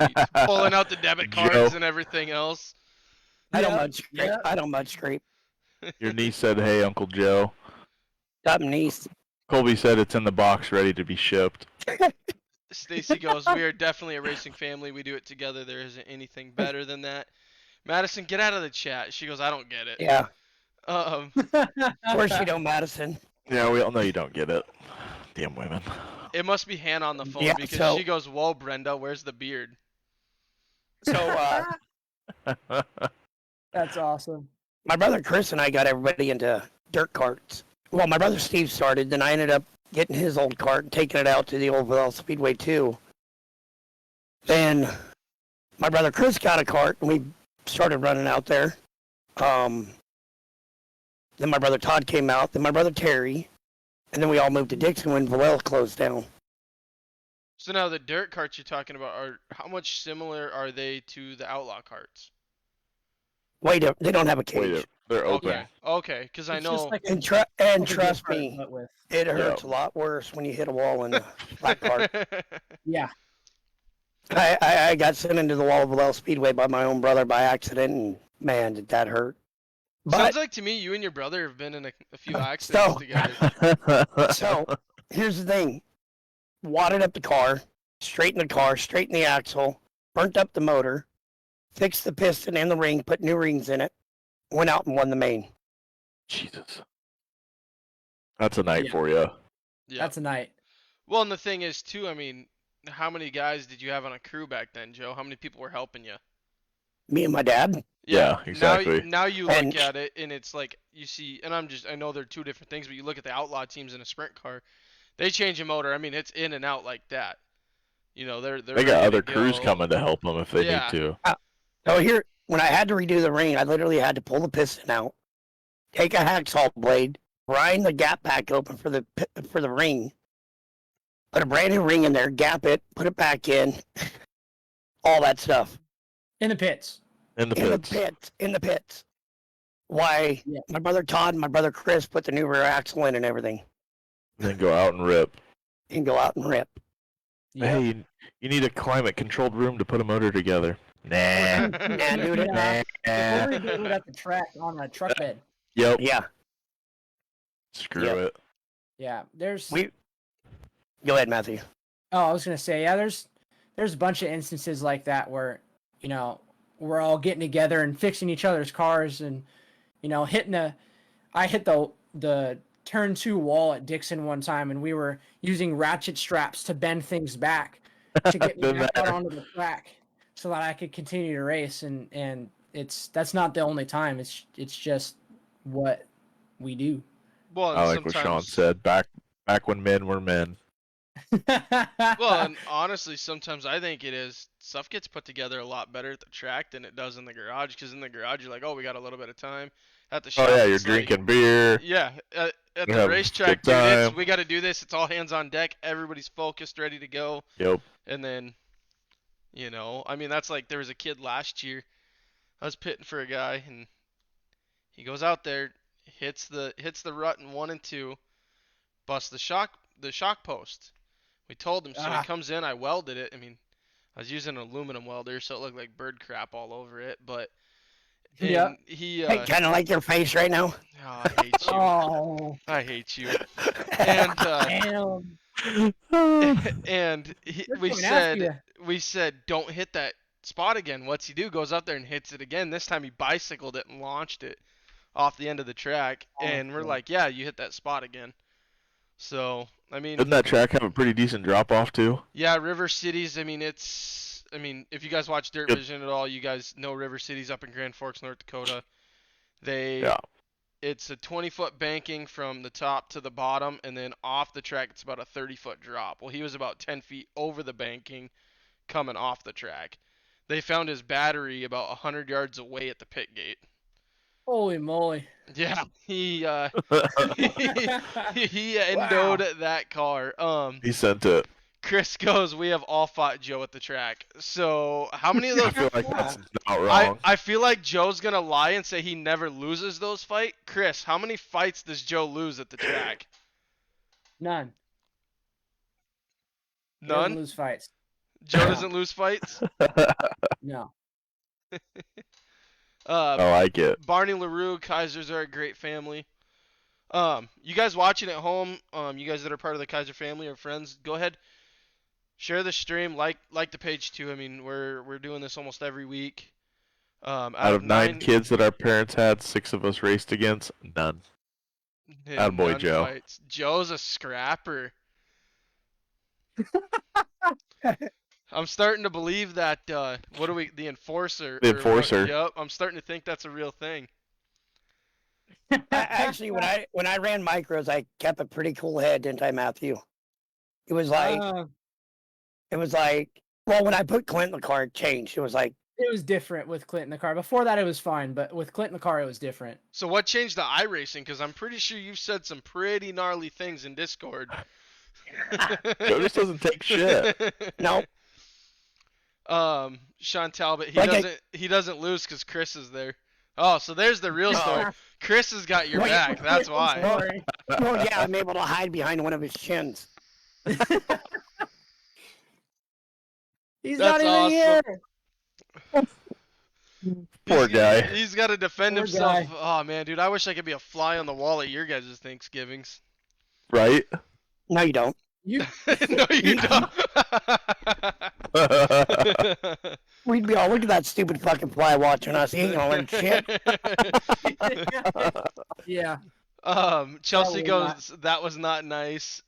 Pulling out the debit cards Joe. and everything else. I don't Yeah, mud scrape. yeah. I don't mud scrape. Your niece said, "Hey, Uncle Joe." Something niece. Colby said it's in the box, ready to be shipped. Stacy goes, "We are definitely a racing family. We do it together. There isn't anything better than that." Madison, get out of the chat. She goes, "I don't get it." Yeah. Um, Of course you don't, Madison. Yeah, we all know you don't get it. Damn women. it must be Hannah on the phone Yeah, because so- she goes, "Whoa, Brenda, where's the beard?" So That's awesome. my brother Chris and I got everybody into dirt carts. Well, my brother Steve started, then I ended up getting his old cart and taking it out to the old Valel Speedway too. Then my brother Chris got a cart and we started running out there. Then my brother Todd came out, then my brother Terry, and then we all moved to Dixon when Valel closed down. So now the dirt carts you're talking about are how much similar are they to the outlaw carts? Wait, they don't have a cage. Wait, they're open. Okay, okay, because I It's just know. like And, like a trust go-kart, me, but with- it hurts Yeah. a lot worse when you hit a wall in a flat cart. yeah. I got sent into the wall of Valel Speedway by my own brother by accident, and man, did that hurt. But Sounds like to me you and your brother have been in a few accidents So- together. so here's the thing: wadded up the car, straightened the car, straightened the axle, burnt up the motor, fixed the piston and the ring, put new rings in it, went out and won the main. Jesus. That's a night Yeah. for you. Yeah. That's a night. Well, and the thing is too. I mean, how many guys did you have on a crew back then, Joe? How many people were helping you? Me and my dad. Yeah, exactly. Now you look And- at it and it's like you see, and I know they're two different things, but you look at the outlaw teams in a sprint car, they change a motor. I mean, it's in and out like that. They're They ready got to other crews go. coming to help them if they Yeah. need to. So here, when I had to redo the ring, I literally had to pull the piston out, take a hacksaw blade, grind the gap back open for the ring, put a brand new ring in there, gap it, put it back in, all that stuff. In the pits. In the In the pits. pits. In the pits. Why? Yeah. My brother Todd and my brother Chris put the new rear axle in and everything, Then go out and rip. and go out and rip. Yeah. Hey, you need a climate controlled room to put a motor together. Nah. Nah, dude. Yeah. Nah. Before we do it at the track on a truck bed. Yep. Yeah. Screw Yep. it. Yeah. There's. We. Go ahead, Matthew. Oh, I was gonna say, yeah. There's a bunch of instances like that where we're all getting together and fixing each other's cars, and I hit the turn 2 wall at Dixon one time, and we were using ratchet straps to bend things back to get me Been back out there. onto the track so that I could continue to race, and that's not the only time. It's just what we do. Well, and I like what Sean sometimes- said. Back when men were men. Well, and honestly, sometimes I think it is stuff gets put together a lot better at the track than it does in the garage. Because in the garage, you're like, oh, we got a little bit of time. At the shop, Oh yeah, you're it's like- drinking beer. Yeah, at You're the having a racetrack, good dude, time. we got to do this. It's all hands on deck. Everybody's focused, ready to go. Yep. And then, I mean, that's like there was a kid last year. I was pitting for a guy, and he goes out there, hits the rut in 1 and 2, busts the shock post. We told him, so Ah. he comes in. I welded it. I mean, I was using an aluminum welder, so it looked like bird crap all over it. But and Yep. he Hey, kind of like your face right now. oh, I hate you. Oh, I hate you. And damn. and They're coming after you. we said don't hit that spot again. What's he do? Goes up there and hits it again. This time he bicycled it and launched it off the end of the track. And we're Awesome. like, yeah, you hit that spot again. So I mean, Didn't that track have a pretty decent drop off too? yeah, River Cities. I mean, if you guys watch Dirt Yep. Vision at all, you guys know River Cities up in Grand Forks, North Dakota. Yeah. It's a 20-foot banking from the top to the bottom, and then off the track it's about a 30-foot drop. Well, he was about 10 feet over the banking coming off the track. They found his battery about 100 yards away at the pit gate. Holy moly. Yeah, he he Wow. endoed that car. He sent it. Chris goes, we have all fought Joe at the track. So how many of those? I feel like that's not I wrong. feel like Joe's gonna lie and say he never loses those fights. Chris, how many fights does Joe lose at the track? None. He doesn't None. lose fights. Joe doesn't lose fights. No. I like it. Barney LaRue, Kaisers are a great family. You guys watching at home, you guys that are part of the Kaiser family or friends, go ahead, share the stream, like the page too. I mean, we're doing this almost every week. Out of 9 kids that our parents had, 6 of us raced against. None. Attaboy, none Joe. fights. Joe's a scrapper. I'm starting to believe that. The enforcer? The or what- enforcer. Yep, I'm starting to think that's a real thing. Actually, when I ran micros, I kept a pretty cool head, didn't I, Matthew? It was like well, when I put Clint in the car, it changed. It was like It was different with Clint in the car. Before that, it was fine, but with Clint in the car, it was different. So what changed the iRacing? Because I'm pretty sure you've said some pretty gnarly things in Discord. Joe just doesn't take shit. no. Sean Talbot, Like he doesn't lose because Chris is there. Oh, so there's the real story. Chris has got your Wait, back. That's why. Sorry. Well, yeah, I'm able to hide behind one of his chins. He's That's not even awesome. here. Poor guy. He's got to defend Poor himself. guy. Oh man, dude, I wish I could be a fly on the wall at your guys' Thanksgivings. Right? No, you don't. You No, you don't. We'd be all, look at that stupid fucking fly watching us. He ain't gonna learn shit. yeah. Chelsea Probably goes, that was not nice.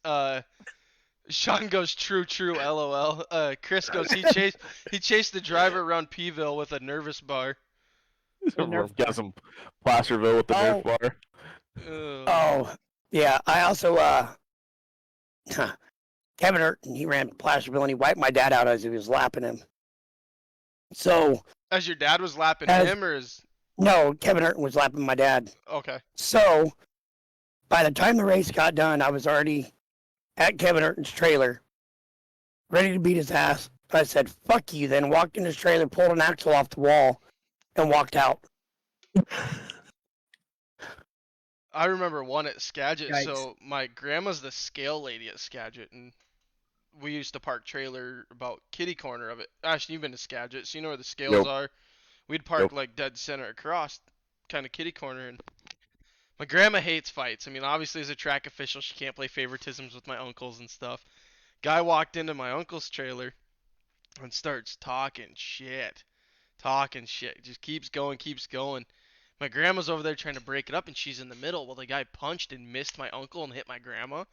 Sean goes, true, lol. Chris goes, he chased the driver around Peeville with a nervous bar. Got some Placerville with the Nerf bar. Oh, yeah. I also, Kevin Hurton, he ran Placerville and he wiped my dad out as he was lapping him. So, As your dad was lapping As- him, or is no, Kevin Hurton was lapping my dad. okay? So, by the time the race got done, I was already at Kevin Hurton's trailer, ready to beat his ass. I said, fuck you, then walked in his trailer, pulled an axle off the wall, and walked out. I remember one at Skagit. Yikes. So my grandma's the scale lady at Skagit, and we used to park trailer about kitty corner of it. Ashton, you've been to Skagit, so you know where the scales Nope. are. We'd park Nope. like dead center across, kind of kitty corner, and my grandma hates fights. I mean, obviously as a track official, she can't play favoritisms with my uncles and stuff. Guy walked into my uncle's trailer and starts talking shit. Just keeps going. My grandma's over there trying to break it up, and she's in the middle. Well, the guy punched and missed my uncle and hit my grandma.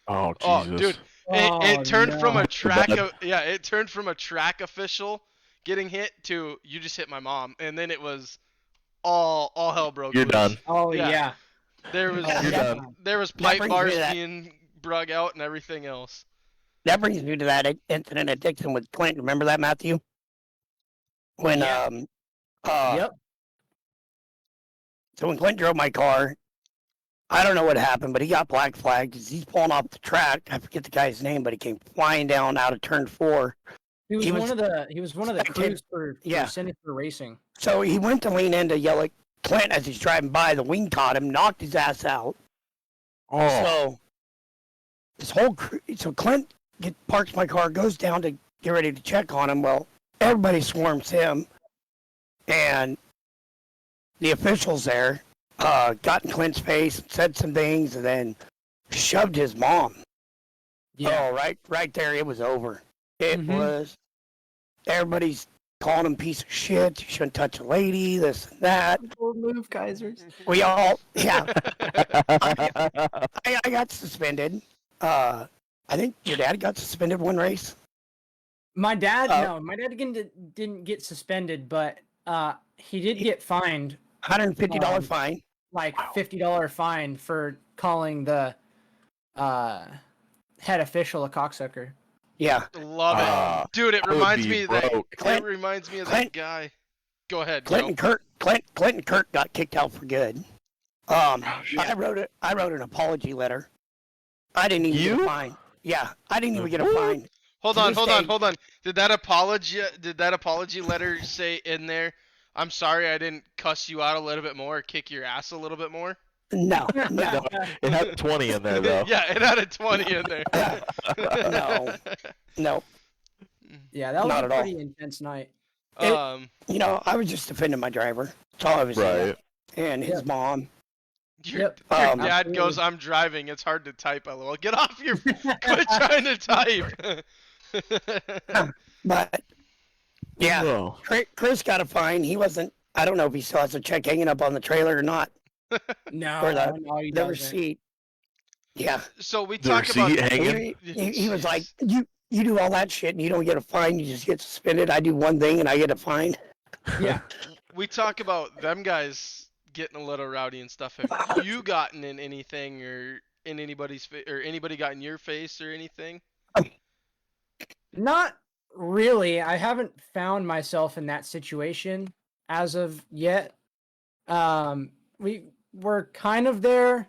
Oh, Oh, Jesus. dude, Oh, it turned from no. a track, Bad. it turned from a track official getting hit to you just hit my mom, and then it was all hell broke You're loose. done. Oh Yeah. yeah. There was You're done. there was That pipe brings me bars to that. being brug out and everything else. That brings me to that incident at Dixon with Clint. Remember that, Matthew? When, Yeah. Yep. So when Clint drove my car, I don't know what happened, but he got black flagged because he's pulling off the track. I forget the guy's name, but he came flying down out of turn 4. He was, He one was- of the That kid- crews for yeah. Sinister Racing. So he went to lean in to yell at Clint as he's driving by. The wing caught him, knocked his ass out. Oh, So this whole so Clint parks my car, goes down to get ready to check on him. Well, everybody swarms him, and the officials there got in Clint's face, said some things, and then shoved his mom. Yeah. Oh, right there, it was over. It Mhm. was. Everybody's calling him piece of shit. You shouldn't touch a lady. This and that. Bold move, Kaisers. We all, yeah. I got suspended. I think your dad got suspended one race. My dad, Oh. no, my dad didn't get suspended, but he did get fined, $150 fine. like $50 fine for calling the head official a cocksucker. Yeah. Love it, dude. It I would reminds be me of that. broke. It reminds me of that Clint- guy. Go ahead, Clint Joe. and Kurt got kicked out for good. I wrote an apology letter. I didn't even get a fine. Yeah, I didn't even get a fine. Hold To on, this hold on, day- hold on. Did that apology letter say in there, "I'm sorry I didn't cuss you out a little bit more, or kick your ass a little bit more"? No, No, it had 20 in there though. Yeah, it had a 20 in there. no. Yeah, that was Not a at all. pretty intense night. You know, I was just defending my driver. That's all I was doing. Right. And his Yep. mom. Your Yep. Um, dad Absolutely. goes, "I'm driving. It's hard to type." LOL. Get off your. Quit trying to type. But yeah, Oh. Chris got a fine. He wasn't. I don't know if he still has a check hanging up on the trailer or not, No, or the he the doesn't. receipt. Yeah, So we The talk about. receipt hanging? he was like, you do all that shit and you don't get a fine. You just get suspended. I do one thing and I get a fine. Yeah. We talk about them guys getting a little rowdy and stuff. Have you gotten in anything or in anybody's or anybody got in your face or anything? Not really. I haven't found myself in that situation as of yet. We were kind of there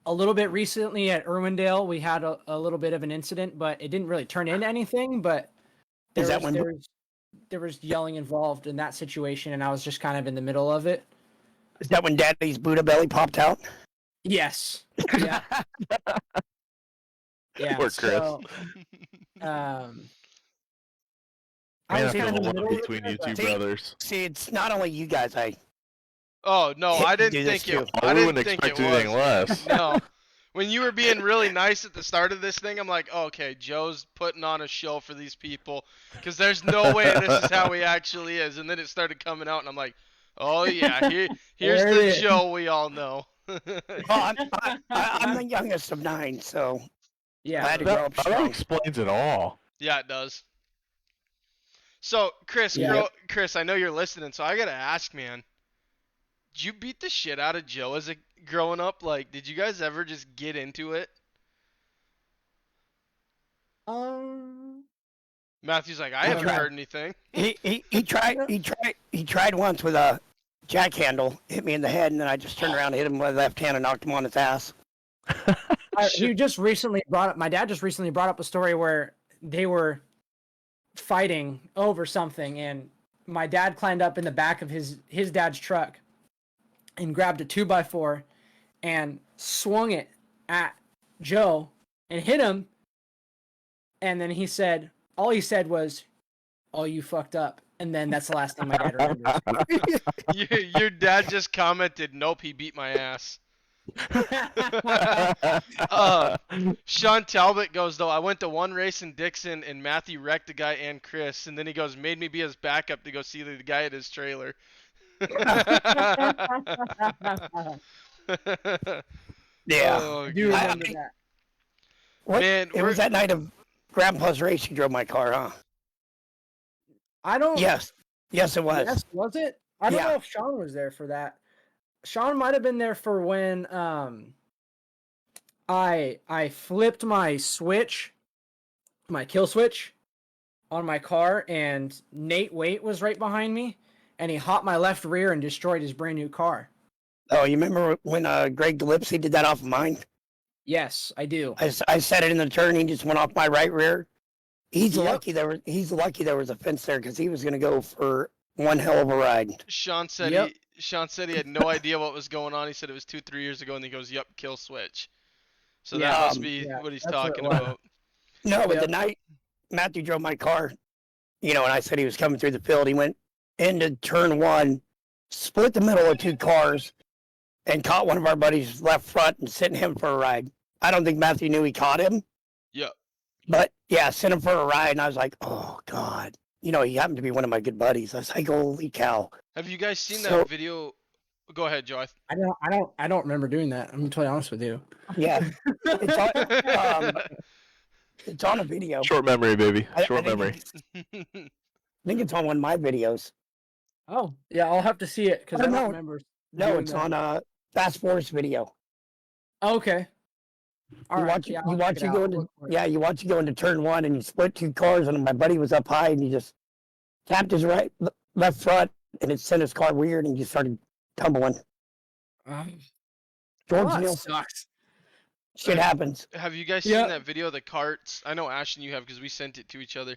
a little bit recently at Irwindale. We had a little bit of an incident, but it didn't really turn into anything. But Is that when- there was yelling involved in that situation, and I was just kind of in the middle of it. Is that when Daddy's Buddha belly popped out? Yes. Yeah. Yeah. Poor Chris. So, I Man, was I feel kind a of in the lot middle of between it, you but- two brothers. See, it's not only you guys. Oh no, I Do didn't this think it. too. I I didn't wouldn't think expect it anything was. less. No. When you were being really nice at the start of this thing, I'm like, okay, Joe's putting on a show for these people, because there's no way this is how he actually is. And then it started coming out, and I'm like, oh yeah, here's There it the is. Joe we all know. Well, I'm the youngest of 9, so I Yeah. had to grow up That strong. explains it all. Yeah, it does. So, Chris, Yeah. Chris, I know you're listening, so I gotta ask, man. Did you beat the shit out of Joe as a growing up? Like, did you guys ever just get into it? Matthew's like, I haven't tried. heard anything. He tried once with a jack handle, hit me in the head, and then I just turned around, hit him with the left hand, and knocked him on his ass. You just recently brought up. My dad just recently brought up a story where they were fighting over something, and my dad climbed up in the back of his dad's truck and grabbed a 2x4 and swung it at Joe and hit him. And then all he said was, "Oh, you fucked up." And then that's the last thing my dad remembers. Your dad just commented, "Nope, he beat my ass." Sean Talbot goes, though, I went to one race in Dixon and Matthew wrecked the guy and Chris, and then he goes, made me be his backup to go see the guy at his trailer. Yeah. Oh, I do God. remember that. What? Man, It was that night of Grandpa's race you drove my car, huh? I don't. Yes. Yes, it was. Yes, was it? I don't Yeah. know if Sean was there for that. Sean might have been there for when I flipped my switch, my kill switch on my car, and Nate Waite was right behind me, and he hopped my left rear and destroyed his brand new car. Oh, you remember when Greg DeLipsy did that off of mine? Yes, I do. I set it in the turn. He just went off my right rear. He's Yep. lucky there was a fence there because he was going to go for one hell of a ride. Sean said Yep. Sean said he had no idea what was going on. He said it was 2-3 years ago, and he goes, "Yep, kill switch." So Yeah, that must be yeah, what he's that's what it talking was. about. No, but Yep. the night Matthew drove my car, and I said he was coming through the field, he went into turn 1, split the middle of two cars, and caught one of our buddies left front and sent him for a ride. I don't think Matthew knew he caught him. Yep. But yeah, sent him for a ride, and I was like, oh God. You know, he happened to be one of my good buddies. I was like, holy cow. Have you guys seen So- that video? Go ahead, Joe. I don't remember doing that. I'm totally honest with you. Yeah, it's on a video. Short memory, baby. I Short think memory. I think it's on one of my videos. Oh, yeah, I'll have to see it because Oh, I don't no. remember. No, doing it's that. on a Fast Force video. Okay. All You right. watch, Yeah, you I'll watch check you it go out. into Look for it. yeah, you watch you go into turn one, and you split two cars, and my buddy was up high, and he just tapped his left front, and it sent his car weird, and he just started tumbling. George that Neal, sucks. shit happens. Have you guys Yeah. seen that video of the carts? I know Ashton, you have because we sent it to each other.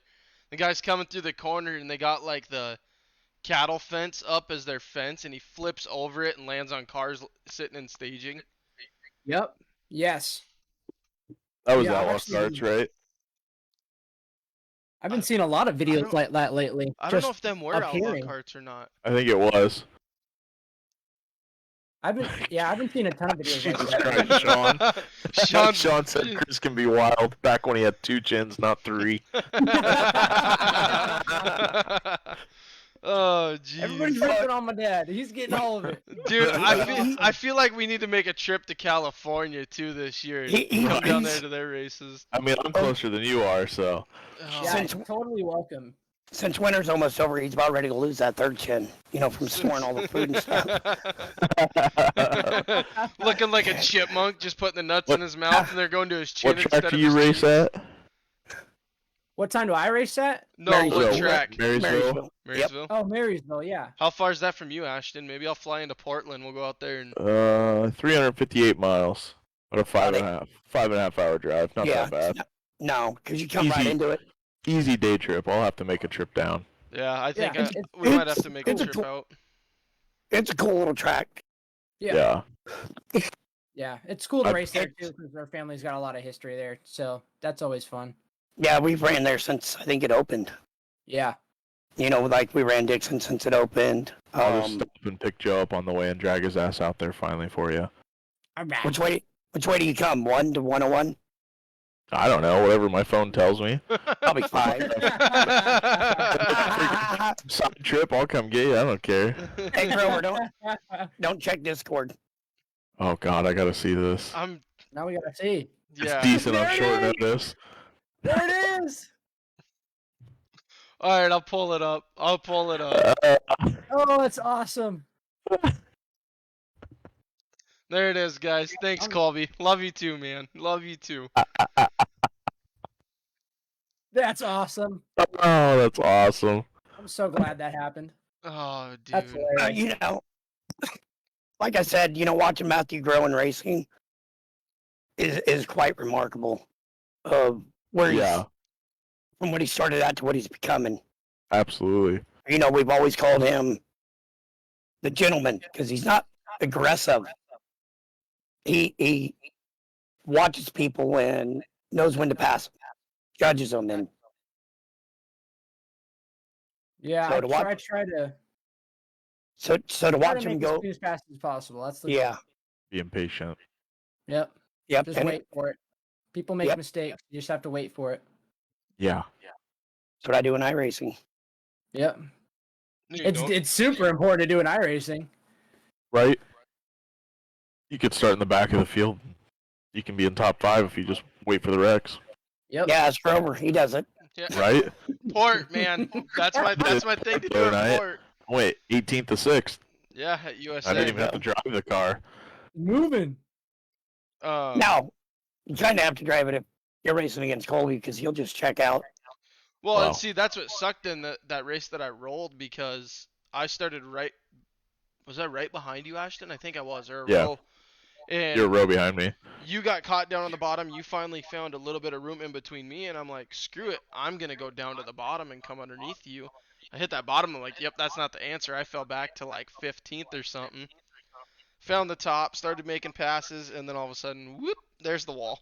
The guy's coming through the corner and they got like the cattle fence up as their fence, and he flips over it and lands on cars sitting in staging. Yep. Yes. That was Yeah, I've Outlaw actually- Starts, right? I've been seeing a lot of videos don't- like that lately. I don't know Just if them were of outlaw hearing. carts or not. I think it was. I've been seeing a ton of videos like Jesus that. Christ, Sean. Sean, Sean said Chris can be wild back when he had 2 chins, not 3. Oh, jeez. Everybody's ripping on my dad. He's getting all of it. Dude, I feel like we need to make a trip to California too this year. And come down there to their races. I mean, I'm closer than you are, so. Oh. Yeah, Since- you're totally welcome. Since winter's almost over, he's about ready to lose that third chin, you know, from storing all the food and stuff. Looking like a chipmunk, just putting the nuts in his mouth, and they're going to his chin What track instead do of you his race cheek. at? What time do I race at? No, Marysville. what track? Marysville. Marysville. Oh, Marysville. Yeah. How far is that from you, Ashton? Maybe I'll fly into Portland. We'll go out there and. 358 miles. But a 5.5 hour drive. Not yeah. that bad. No, because you come right Easy. into it. Easy day trip. I'll have to make a trip down. Yeah, I think Yeah, we might have to make a it's a trip cool- out. It's a cool little track. Yeah. Yeah. Yeah. It's cool to I race there picked- too because our family's got a lot of history there. So that's always fun. Yeah, we've ran there since I think it opened. Yeah. You know, like we ran Dixon since it opened. I'll just stop and pick Joe up on the way and drag his ass out there finally for you. All right. Which way do you come? 1 to 101? I don't know, whatever my phone tells me. Probably 5. Side trip, I'll come get you. I don't care. Hey, Grover, don't check Discord. Oh God, I gotta see this. I'm Now we gotta see. yeah. It's decent on There it short is. notice. There it is. All right, I'll pull it up. I'll pull it up. Oh, that's awesome. There it is, guys. Thanks, Colby. Love you too, man. Love you too. That's awesome. Oh, that's awesome. I'm so glad that happened. Oh, That's dude. hilarious. You know, like I said, you know, watching Matthew grow in racing is quite remarkable. Where he's, Yeah, from what he started out to what he's becoming. absolutely. You know, we've always called him the gentleman because he's not aggressive. He watches people and knows when to pass them, judges them, and Yeah, So I to watch- try to so to try watch to him make go. it as fast as possible. That's the Yeah, Be impatient. Yep. yep. Just and wait for it. People make Yep. mistakes. You just have to wait for it. Yeah. That's what I do in iRacing. Yep. No, you It's don't. it's super important to do in iRacing. Right? You could start in the back of the field. You can be in top 5 if you just wait for the wrecks. Yep. Yeah, it's Grover. He does it. Yeah. Right? Port, man. That's my thing to do Other in night. Port. Wait, 18th to 6th. Yeah, at USA. I didn't even have to drive the car. Moving. Now, you kind of have to drive it if you're racing against Colby because he'll just check out. Well, Wow. and see, that's what sucked in that race that I rolled because I started right. Was I right behind you, Ashton? I think I was. Or a Yeah. row. And You're a row behind me. you got caught down on the bottom. You finally found a little bit of room in between me, and I'm like, screw it. I'm gonna go down to the bottom and come underneath you. I hit that bottom. I'm like, yep, that's not the answer. I fell back to like 15th or something. Found the top, started making passes, and then all of a sudden, whoop, there's the wall.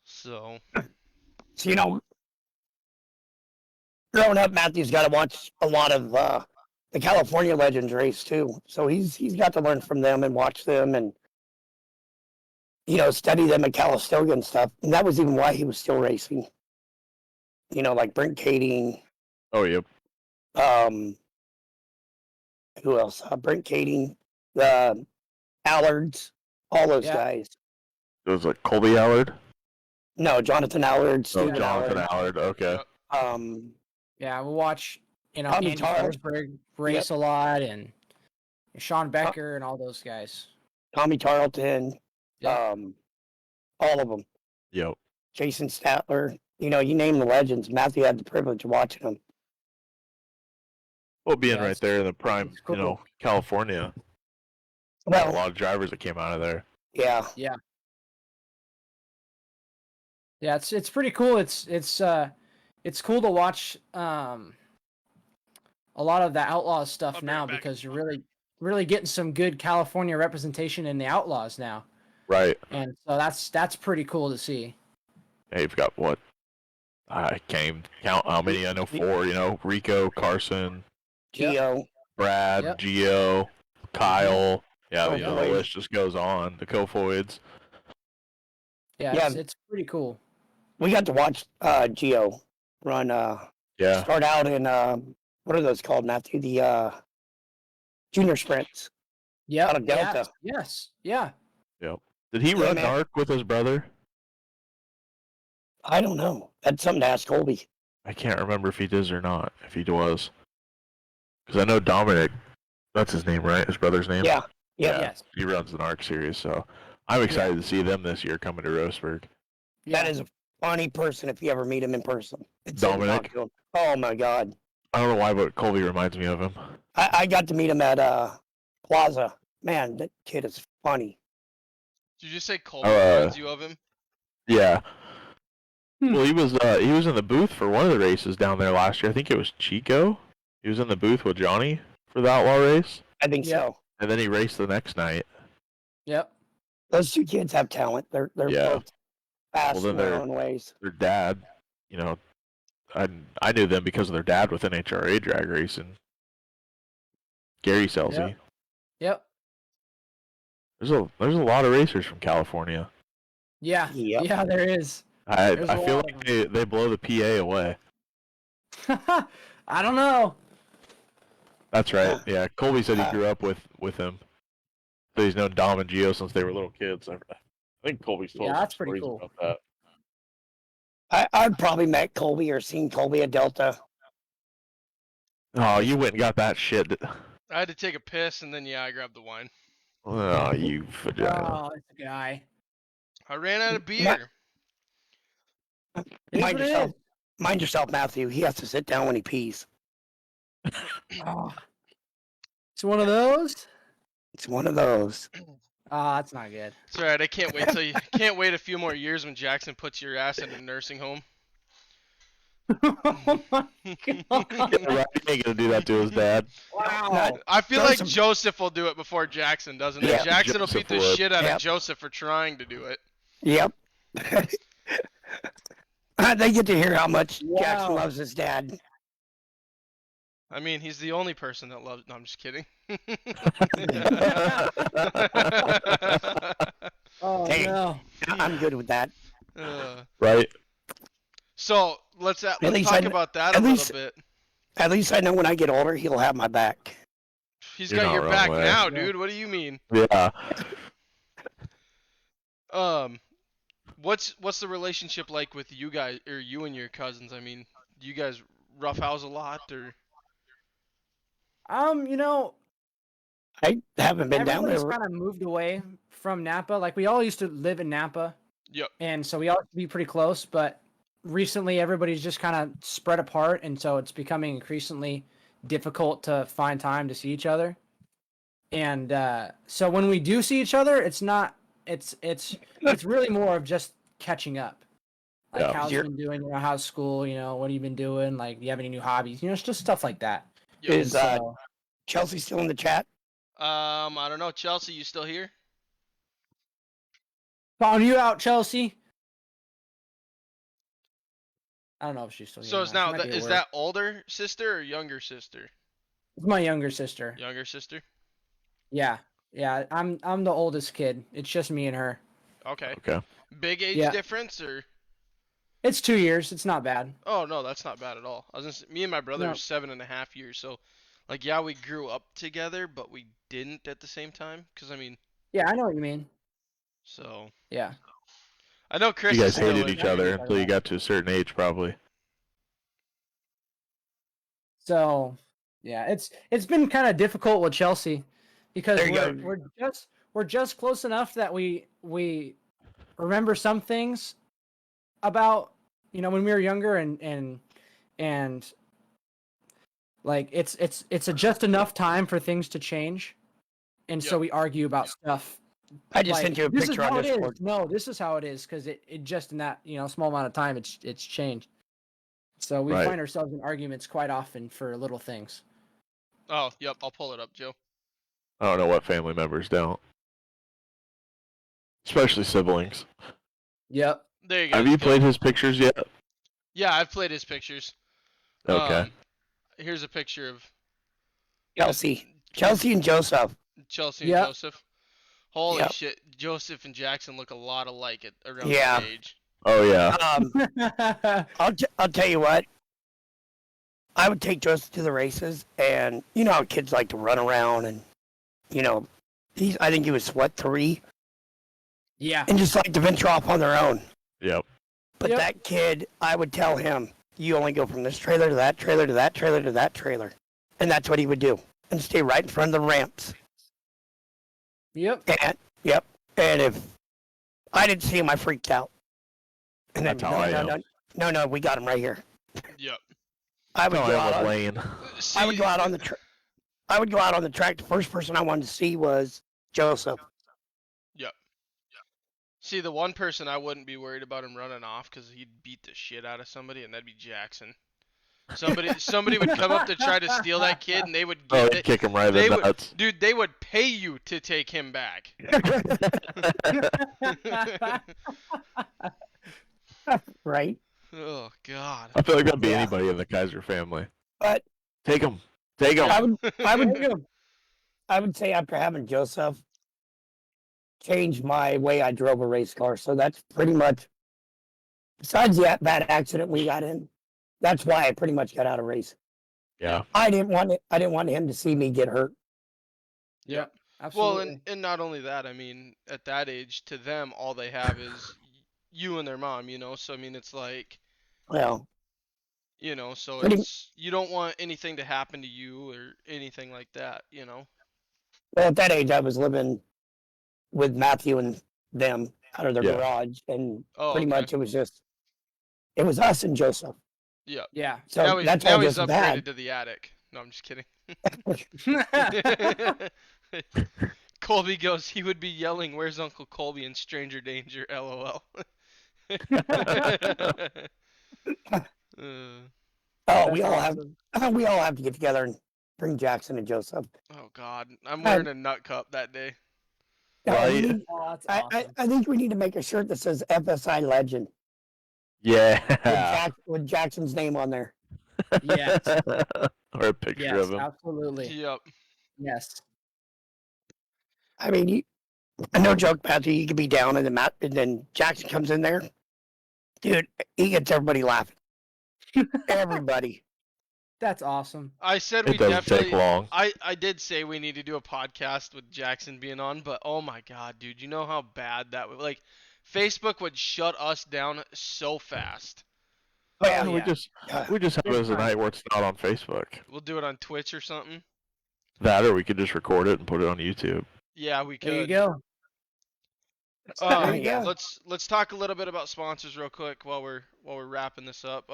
So, So, you know, growing up, Matthew's got to watch a lot of the California Legends race too. So he's got to learn from them and watch them and study them at Calistoga and stuff. And that was even why he was still racing. Like Brent Kading. Oh, yep. Who else? Brent Kading, Allards, all those guys. It was like Colby Allard. No, Jonathan Allard, Oh, Stephen Jonathan Allard. Allard. Okay. Yeah, we'll watch, Tommy Andy Tarl. Forsberg race a lot, and Sean Becker and all those guys. Tommy Tarleton. Yeah. All of them. Yep. Jason Statler. You name the legends. Matthew had the privilege of watching them. Well, being Yeah, right there in the prime, it's cool. California. A Well, lot of drivers that came out of there. yeah. Yeah, it's pretty cool. It's cool to watch a lot of the Outlaws stuff I'll be now right back. because you're really getting some good California representation in the Outlaws now, Right. and so that's pretty cool to see. Hey, you've got what? I can't even count how many. I know 4. Rico, Carson, Geo. Brad, Yep. Gio, Kyle. Yeah, the Kofoid. list just goes on. The Kofoids. Yeah, Yeah. it's pretty cool. We got to watch Geo run. Yeah. Start out in what are those called, Matthew? The junior sprints. Yeah, Out of Delta. yes, yeah. Did he Yeah, run man. NARC with his brother? I don't know. That's something to ask Colby. I can't remember if he did or not. If he was. Because I know Dominic. That's his name, right? His brother's name? Yeah. Yeah. Yes. He runs the NARC series, so I'm excited to see them this year coming to Roseburg. Yeah. That is a funny person if you ever meet him in person. Dominic? Talk to him. Oh my God. I don't know why, but Colby reminds me of him. I got to meet him at Plaza. Man, that kid is funny. Did you just say Cole reminds you of him? Yeah. Hmm. Well, he was in the booth for one of the races down there last year. I think it was Chico. He was in the booth with Johnny for the Outlaw race, I think Yeah. so. and then he raced the next night. Yep. Those two kids have talent. They're Yeah. both fast Well, then in their they're- own ways. Their dad, I knew them because of their dad with NHRA drag racing. Gary Selzy. Yep. There's a lot of racers from California. Yeah. Yep. Yeah, there is. I There's a feel lot like they blow the PA away. I don't know. That's right. Yeah, Colby said he grew up with him. So he's known Dom and Gio since they were little kids. I think Colby's told Yeah, some that's pretty stories cool. about that. I'd probably met Colby or seen Colby at Delta. Oh, you went and got that shit. I had to take a piss and then I grabbed the wine. Oh, you vagina. Oh, it's a guy. I ran out of beer. It is Mind what it yourself. is. Mind yourself, Matthew. He has to sit down when he pees. Oh. It's one of those. It's one of those. Oh, that's not good. It's alright. I can't wait till you can't wait a few more years when Jackson puts your ass in a nursing home. Oh my god! Right, he ain't gonna do that to his dad. Wow. I feel like Joseph- Joseph will do it before Jackson, doesn't Yeah, it? Jackson will beat Joseph the would. shit out Yep. of Joseph for trying to do it. Yep. They get to hear how much Jackson Wow. loves his dad. I mean, he's the only person that loves. No, I'm just kidding. Oh Hey. no. I'm good with that. Right? So let's least talk I- about that a at little least- bit. At least I know when I get older, he'll have my back. He's You're got not your wrong, back Way. now, Yeah. dude. What do you mean? Yeah. What's the relationship like with you guys, or you and your cousins? I mean, do you guys roughhouse a lot, or? I haven't been down Everybody's there. kind of moved away from Napa. Like we all used to live in Napa, Yep. and so we all used to be pretty close. But recently, everybody's just kind of spread apart, and so it's becoming increasingly difficult to find time to see each other. And so when we do see each other, it's not. It's really more of just catching up. Like Yeah. how's you You're- been doing? How's school? What have you been doing? Like, do you have any new hobbies? It's just stuff like that. Yep. Is So, Chelsea still in the chat? I don't know. Chelsea, you still here? found you out, Chelsea. I don't know if she's still. So is young now enough. She might be at is work. that older sister or younger sister? It's my younger sister. Younger sister. Yeah, yeah. I'm the oldest kid. It's just me and her. Okay. Okay. Big age Yeah. difference or? It's 2 years. It's not bad. Oh no, that's not bad at all. I was gonna say, me and my brother No. are 7.5 years, so like yeah, we grew up together, but we didn't at the same time. Cause I mean, Yeah, I know what you mean. so Yeah. I know Chris You is guys still hated in each here. other until you got to a certain age, probably. So, yeah, it's been kind of difficult with Chelsea because There you go. we're just close enough that we remember some things about when we were younger and like it's a just enough time for things to change, and so Yep. we argue about stuff. I just Like, sent you a this is picture how on it is. Discord. No, this is how it is because it just in that small amount of time it's changed. So we Right. find ourselves in arguments quite often for little things. Oh, yep. I'll pull it up, Joe. I don't know what family members don't, especially siblings. Yep. There you go. Have you Joe. played his pictures yet? Yeah, I've played his pictures. Okay. Here's a picture of Chelsea and Joseph. Chelsea and Yep. Joseph. Holy Yep. shit, Joseph and Jackson look a lot alike at around Yeah. that age. Oh yeah. I'll tell you what. I would take Joseph to the races, and you know how kids like to run around, and I think he was 3, Yeah. and just like to venture off on their own. Yep. But Yep. that kid, I would tell him, you only go from this trailer to that trailer to that trailer to that trailer, and that's what he would do, and stay right in front of the ramps. Yep. And if I didn't see him, I freaked out. And then, That's how I am. no, we got him right here. Yep. I would No, go I out am on, with Lane. I would go out on the I would go out on the track. The first person I wanted to see was Joseph. Yep. See, the one person I wouldn't be worried about him running off because he'd beat the shit out of somebody, and that'd be Jackson. Somebody would come up to try to steal that kid, and they would Oh, get he'd it. kick him right in They the would, nuts. dude. They would pay you to take him back. Right. Oh God. I feel like that'd be Yeah. anybody in the Kaiser family. But Take him. Take him. I would say after having Joseph, changed my way I drove a race car. So that's pretty much, besides that bad accident we got in, that's why I pretty much got out of racing. Yeah. I didn't want him to see me get hurt. Yep. Well, Absolutely. and not only that, I mean, at that age, to them, all they have is you and their mom, So I mean, it's like, Well, so Pretty- it's you don't want anything to happen to you or anything like that, well, at that age, I was living with Matthew and them out of their Yeah. garage, and Oh, pretty okay. much it was us and Joseph. Yeah. Yeah. So now that's why he's Joseph upgraded had. to the attic. No, I'm just kidding. Colby goes, he would be yelling, "Where's Uncle Colby in Stranger Danger?" LOL. Oh, we all have to get together and bring Jackson and Joseph. Oh God, I'm wearing a nut cup that day. No, we Right. need- Oh, that's I awesome. think we need to make a shirt that says FSI Legend Yeah. with Jackson's name on there. Yes. Or a picture Yes, of him. absolutely. Yep. Yes. I mean, no joke, Matthew. You could be down in the mat, and then Jackson comes in there. Dude, he gets everybody laughing. Everybody. That's awesome. I said we It doesn't definitely. take long. I did say we need to do a podcast with Jackson being on, but oh my God, dude, you know how bad that would like. Facebook would shut us down so fast. Oh, yeah. We just have it as a night where it's not on Facebook. We'll do it on Twitch or something. That, or we could just record it and put it on YouTube. Yeah, we could. There you go. There you go. Let's talk a little bit about sponsors real quick while we're wrapping this up.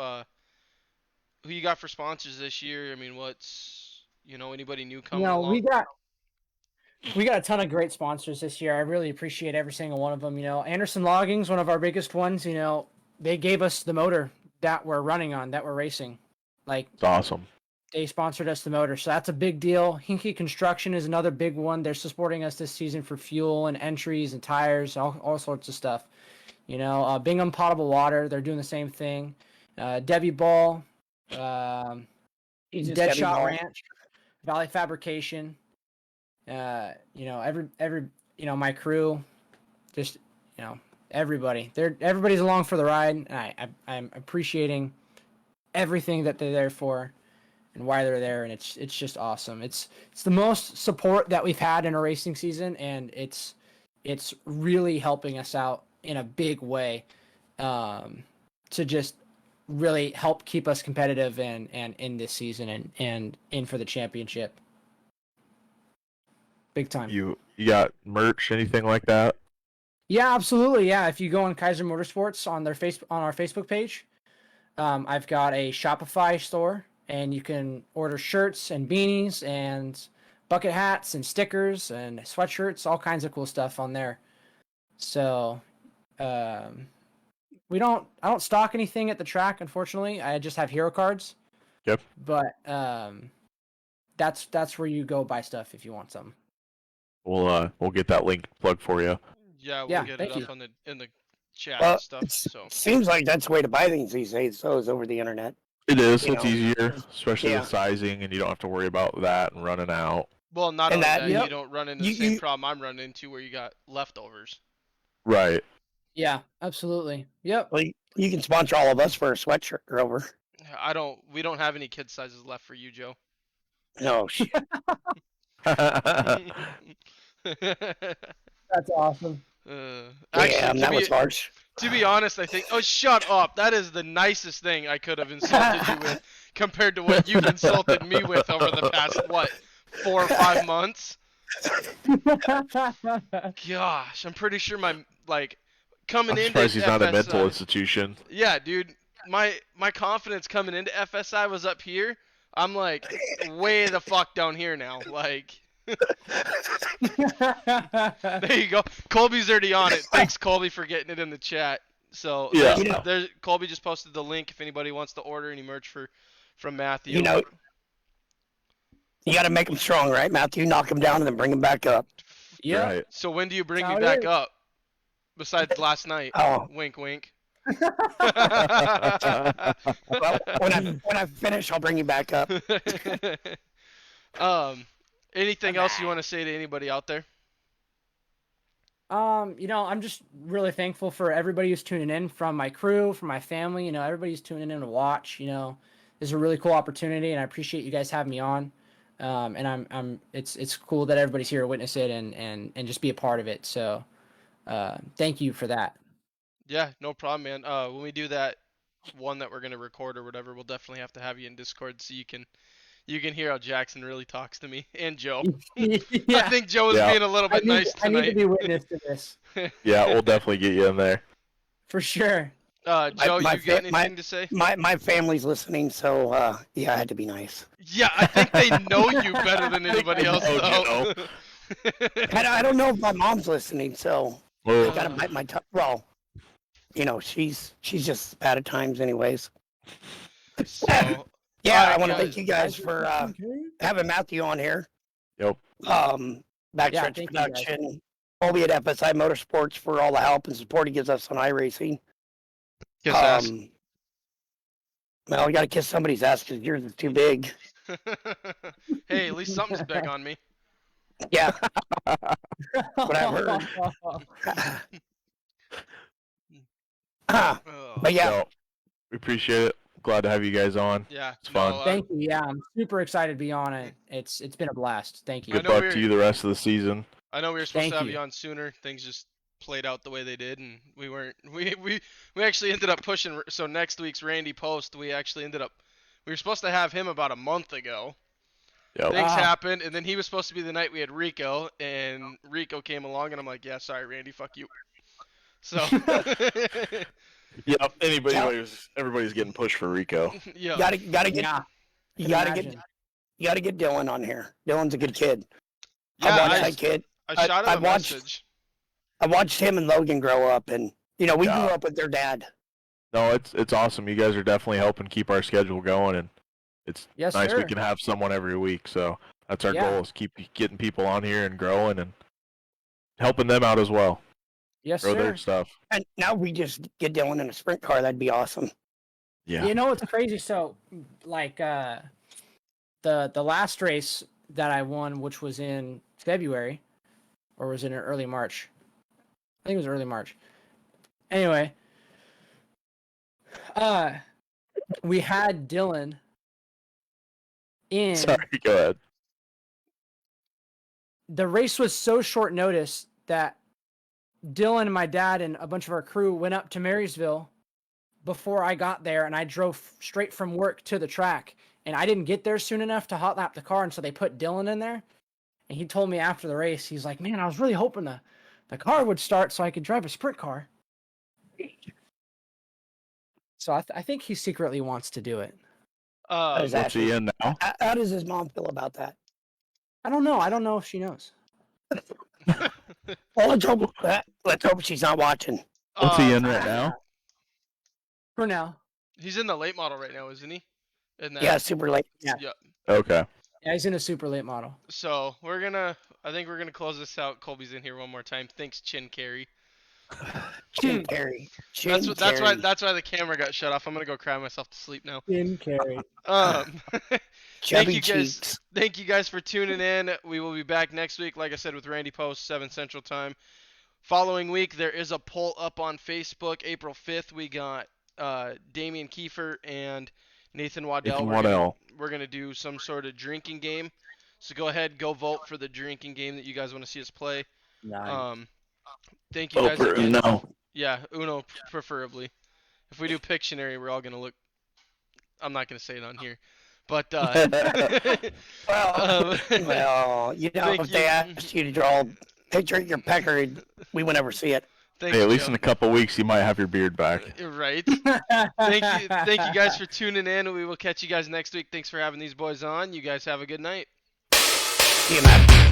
Who you got for sponsors this year? I mean, what's anybody new coming along? we got a ton of great sponsors this year. I really appreciate every single one of them. Anderson Logging's one of our biggest ones. They gave us the motor that we're running on, that we're racing. Like, It's awesome. they sponsored us the motor, so that's a big deal. Hinky Construction is another big one. They're supporting us this season for fuel and entries and tires, all sorts of stuff. Bingham Potable Water, they're doing the same thing. Debbie Ball, Jesus, Dead Debbie Shot Ball. Ranch, Valley Fabrication. Every my crew, just everybody. Everybody's along for the ride. And I'm appreciating everything that they're there for and why they're there, and it's just awesome. It's the most support that we've had in a racing season, and it's really helping us out in a big way, to just really help keep us competitive and in this season and in for the championship. Big time. You got merch, anything like that? Yeah, absolutely. Yeah, if you go on Kaiser Motorsports on our Facebook page, I've got a Shopify store, and you can order shirts and beanies and bucket hats and stickers and sweatshirts, all kinds of cool stuff on there. So, I don't stock anything at the track, unfortunately. I just have hero cards. Yep. But that's where you go buy stuff if you want some. We'll get that link plugged for you. Yeah, we'll Yeah, get thank it you. up in the chat Well, and stuff. So seems like that's the way to buy things these days. So is over the internet. It is. You It's know, easier, especially yeah. with sizing, and you don't have to worry about that and running out. well, not And only that- that, Yep. you don't run into the You- same you- problem I'm running into where you got leftovers. Right. Yeah, absolutely. Yep. Well, you can sponsor all of us for a sweatshirt, Grover. We don't have any kid sizes left for you, Joe. No shit. That's awesome. Actually, Damn, that was harsh. to be honest, I think. Oh, shut up! That is the nicest thing I could have insulted you with, compared to what you've insulted me with over the past 4 or 5 months. Gosh, I'm pretty sure my coming I'm into surprised he's not a mental FSI institution. Yeah, dude, my confidence coming into FSI was up here. I'm like way the fuck down here now. Like, there you go. Colby's already on it. Thanks, Colby, for getting it in the chat. So Yeah. Colby just posted the link if anybody wants to order any merch from Matthew. You know, you got to make them strong, right, Matthew? Knock them down and then bring them back up. Yeah. Right. So when do you bring That's me how it back is. up? Besides last night. Oh, Wink, wink. well, when I finish, I'll bring you back up. Anything else you want to say to anybody out there? I'm just really thankful for everybody who's tuning in, from my crew, from my family. Everybody's tuning in to watch. This is a really cool opportunity, and I appreciate you guys having me on. And it's cool that everybody's here to witness it and just be a part of it. So, thank you for that. Yeah, no problem, man. When we do that one that we're gonna record or whatever, we'll definitely have to have you in Discord so you can hear how Jackson really talks to me and Joe. I Yeah, think Joe is Yeah. being a little bit nice I need to tonight. be witness to this Yeah, we'll definitely get you in there. for sure. Joe, my you got fa- anything to say? My family's listening, so yeah, I had to be nice. Yeah, I think they know you better than anybody else, know though. I don't know if my mom's listening, so I Well, gotta bite my tongue. Well, she's just bad at times, anyways. So, Yeah, Alright, I want to guys. thank you guys for having Matthew on here. Yep. Yeah, Backstretch thank you, guys. Production. Colby at FSI Motorsports for all the help and support he gives us on iRacing. kiss ass. Well, we gotta kiss somebody's ass because yours is too big. Hey, at least something's big on me. Yeah. What I heard. Oh, But yeah, no, we appreciate it. Glad to have you guys on. yeah, It's fun. no, Thank you. Yeah, I'm super excited to be on it. It's been a blast. Thank you. I Good know luck we're- to you the rest of the season. I know we were supposed Thank to have you. you on sooner. Things just played out the way they did, and we weren't. We actually ended up pushing. So next week's Randy post, we were supposed to have him about a month ago. Yep. Things Ah. happened, and then he was supposed to be the night we had Rico, and Rico came along, and I'm like, yeah, sorry, Randy, fuck you. So, Yep. Everybody's getting pushed for Rico. yeah, gotta get Yeah. you gotta get Dylan on here. Dylan's a good kid. yeah. I watched that kid. I shot him I a watched- message. I watched him and Logan grow up, and we Yeah. grew up with their dad. No, it's awesome. You guys are definitely helping keep our schedule going, and it's Yes, nice sir. we can have someone every week. So that's our Yeah. goal, is keep getting people on here and growing and helping them out as well. Yes, Grow sir. their stuff. And now we just get Dylan in a sprint car. That'd be awesome. Yeah. You know what's crazy? So, like, the last race that I won, which was in February, or was it in early March? I think it was early March. Anyway, we had Dylan in. Sorry, go ahead. The race was so short notice that Dylan and my dad and a bunch of our crew went up to Marysville before I got there, and I drove straight from work to the track. And I didn't get there soon enough to hot lap the car, and so they put Dylan in there. And he told me after the race, he's like, "Man, I was really hoping the car would start so I could drive a sprint car." So I think he secretly wants to do it. Does What's he in now? How does his mom feel about that? I don't know. I don't know if she knows. Well, let's hope she's not watching. What's he in right now? For now. He's in the late model right now, isn't he? In that, Yeah, super late. Yeah. Yeah. Okay. Yeah, he's in a super late model. So I think we're gonna close this out. Colby's in here one more time. Thanks, Chin Carry. Chin Carry. That's why the camera got shut off. I'm gonna go cry myself to sleep now. Jim Carrey. Thank you cheeks. guys. Thank you guys for tuning in. We will be back next week, like I said, with Randy Post, 7 Central Time. Following week, there is a poll up on Facebook. April 5th, we got Damian Kiefer and Nathan Waddell. We're gonna do some sort of drinking game. So go ahead, go vote for the drinking game that you guys want to see us play. Nice. Thank you guys again. Uno. Yeah, Uno preferably. If we do Pictionary, we're all gonna look. I'm not gonna say it on here, but Well, you know, if they asked you to draw a picture of your pecker, we would never see it. Hey, at least in a couple weeks, you might have your beard back. Right. Thank you guys for tuning in. We will catch you guys next week. Thanks for having these boys on. You guys have a good night. See you, man.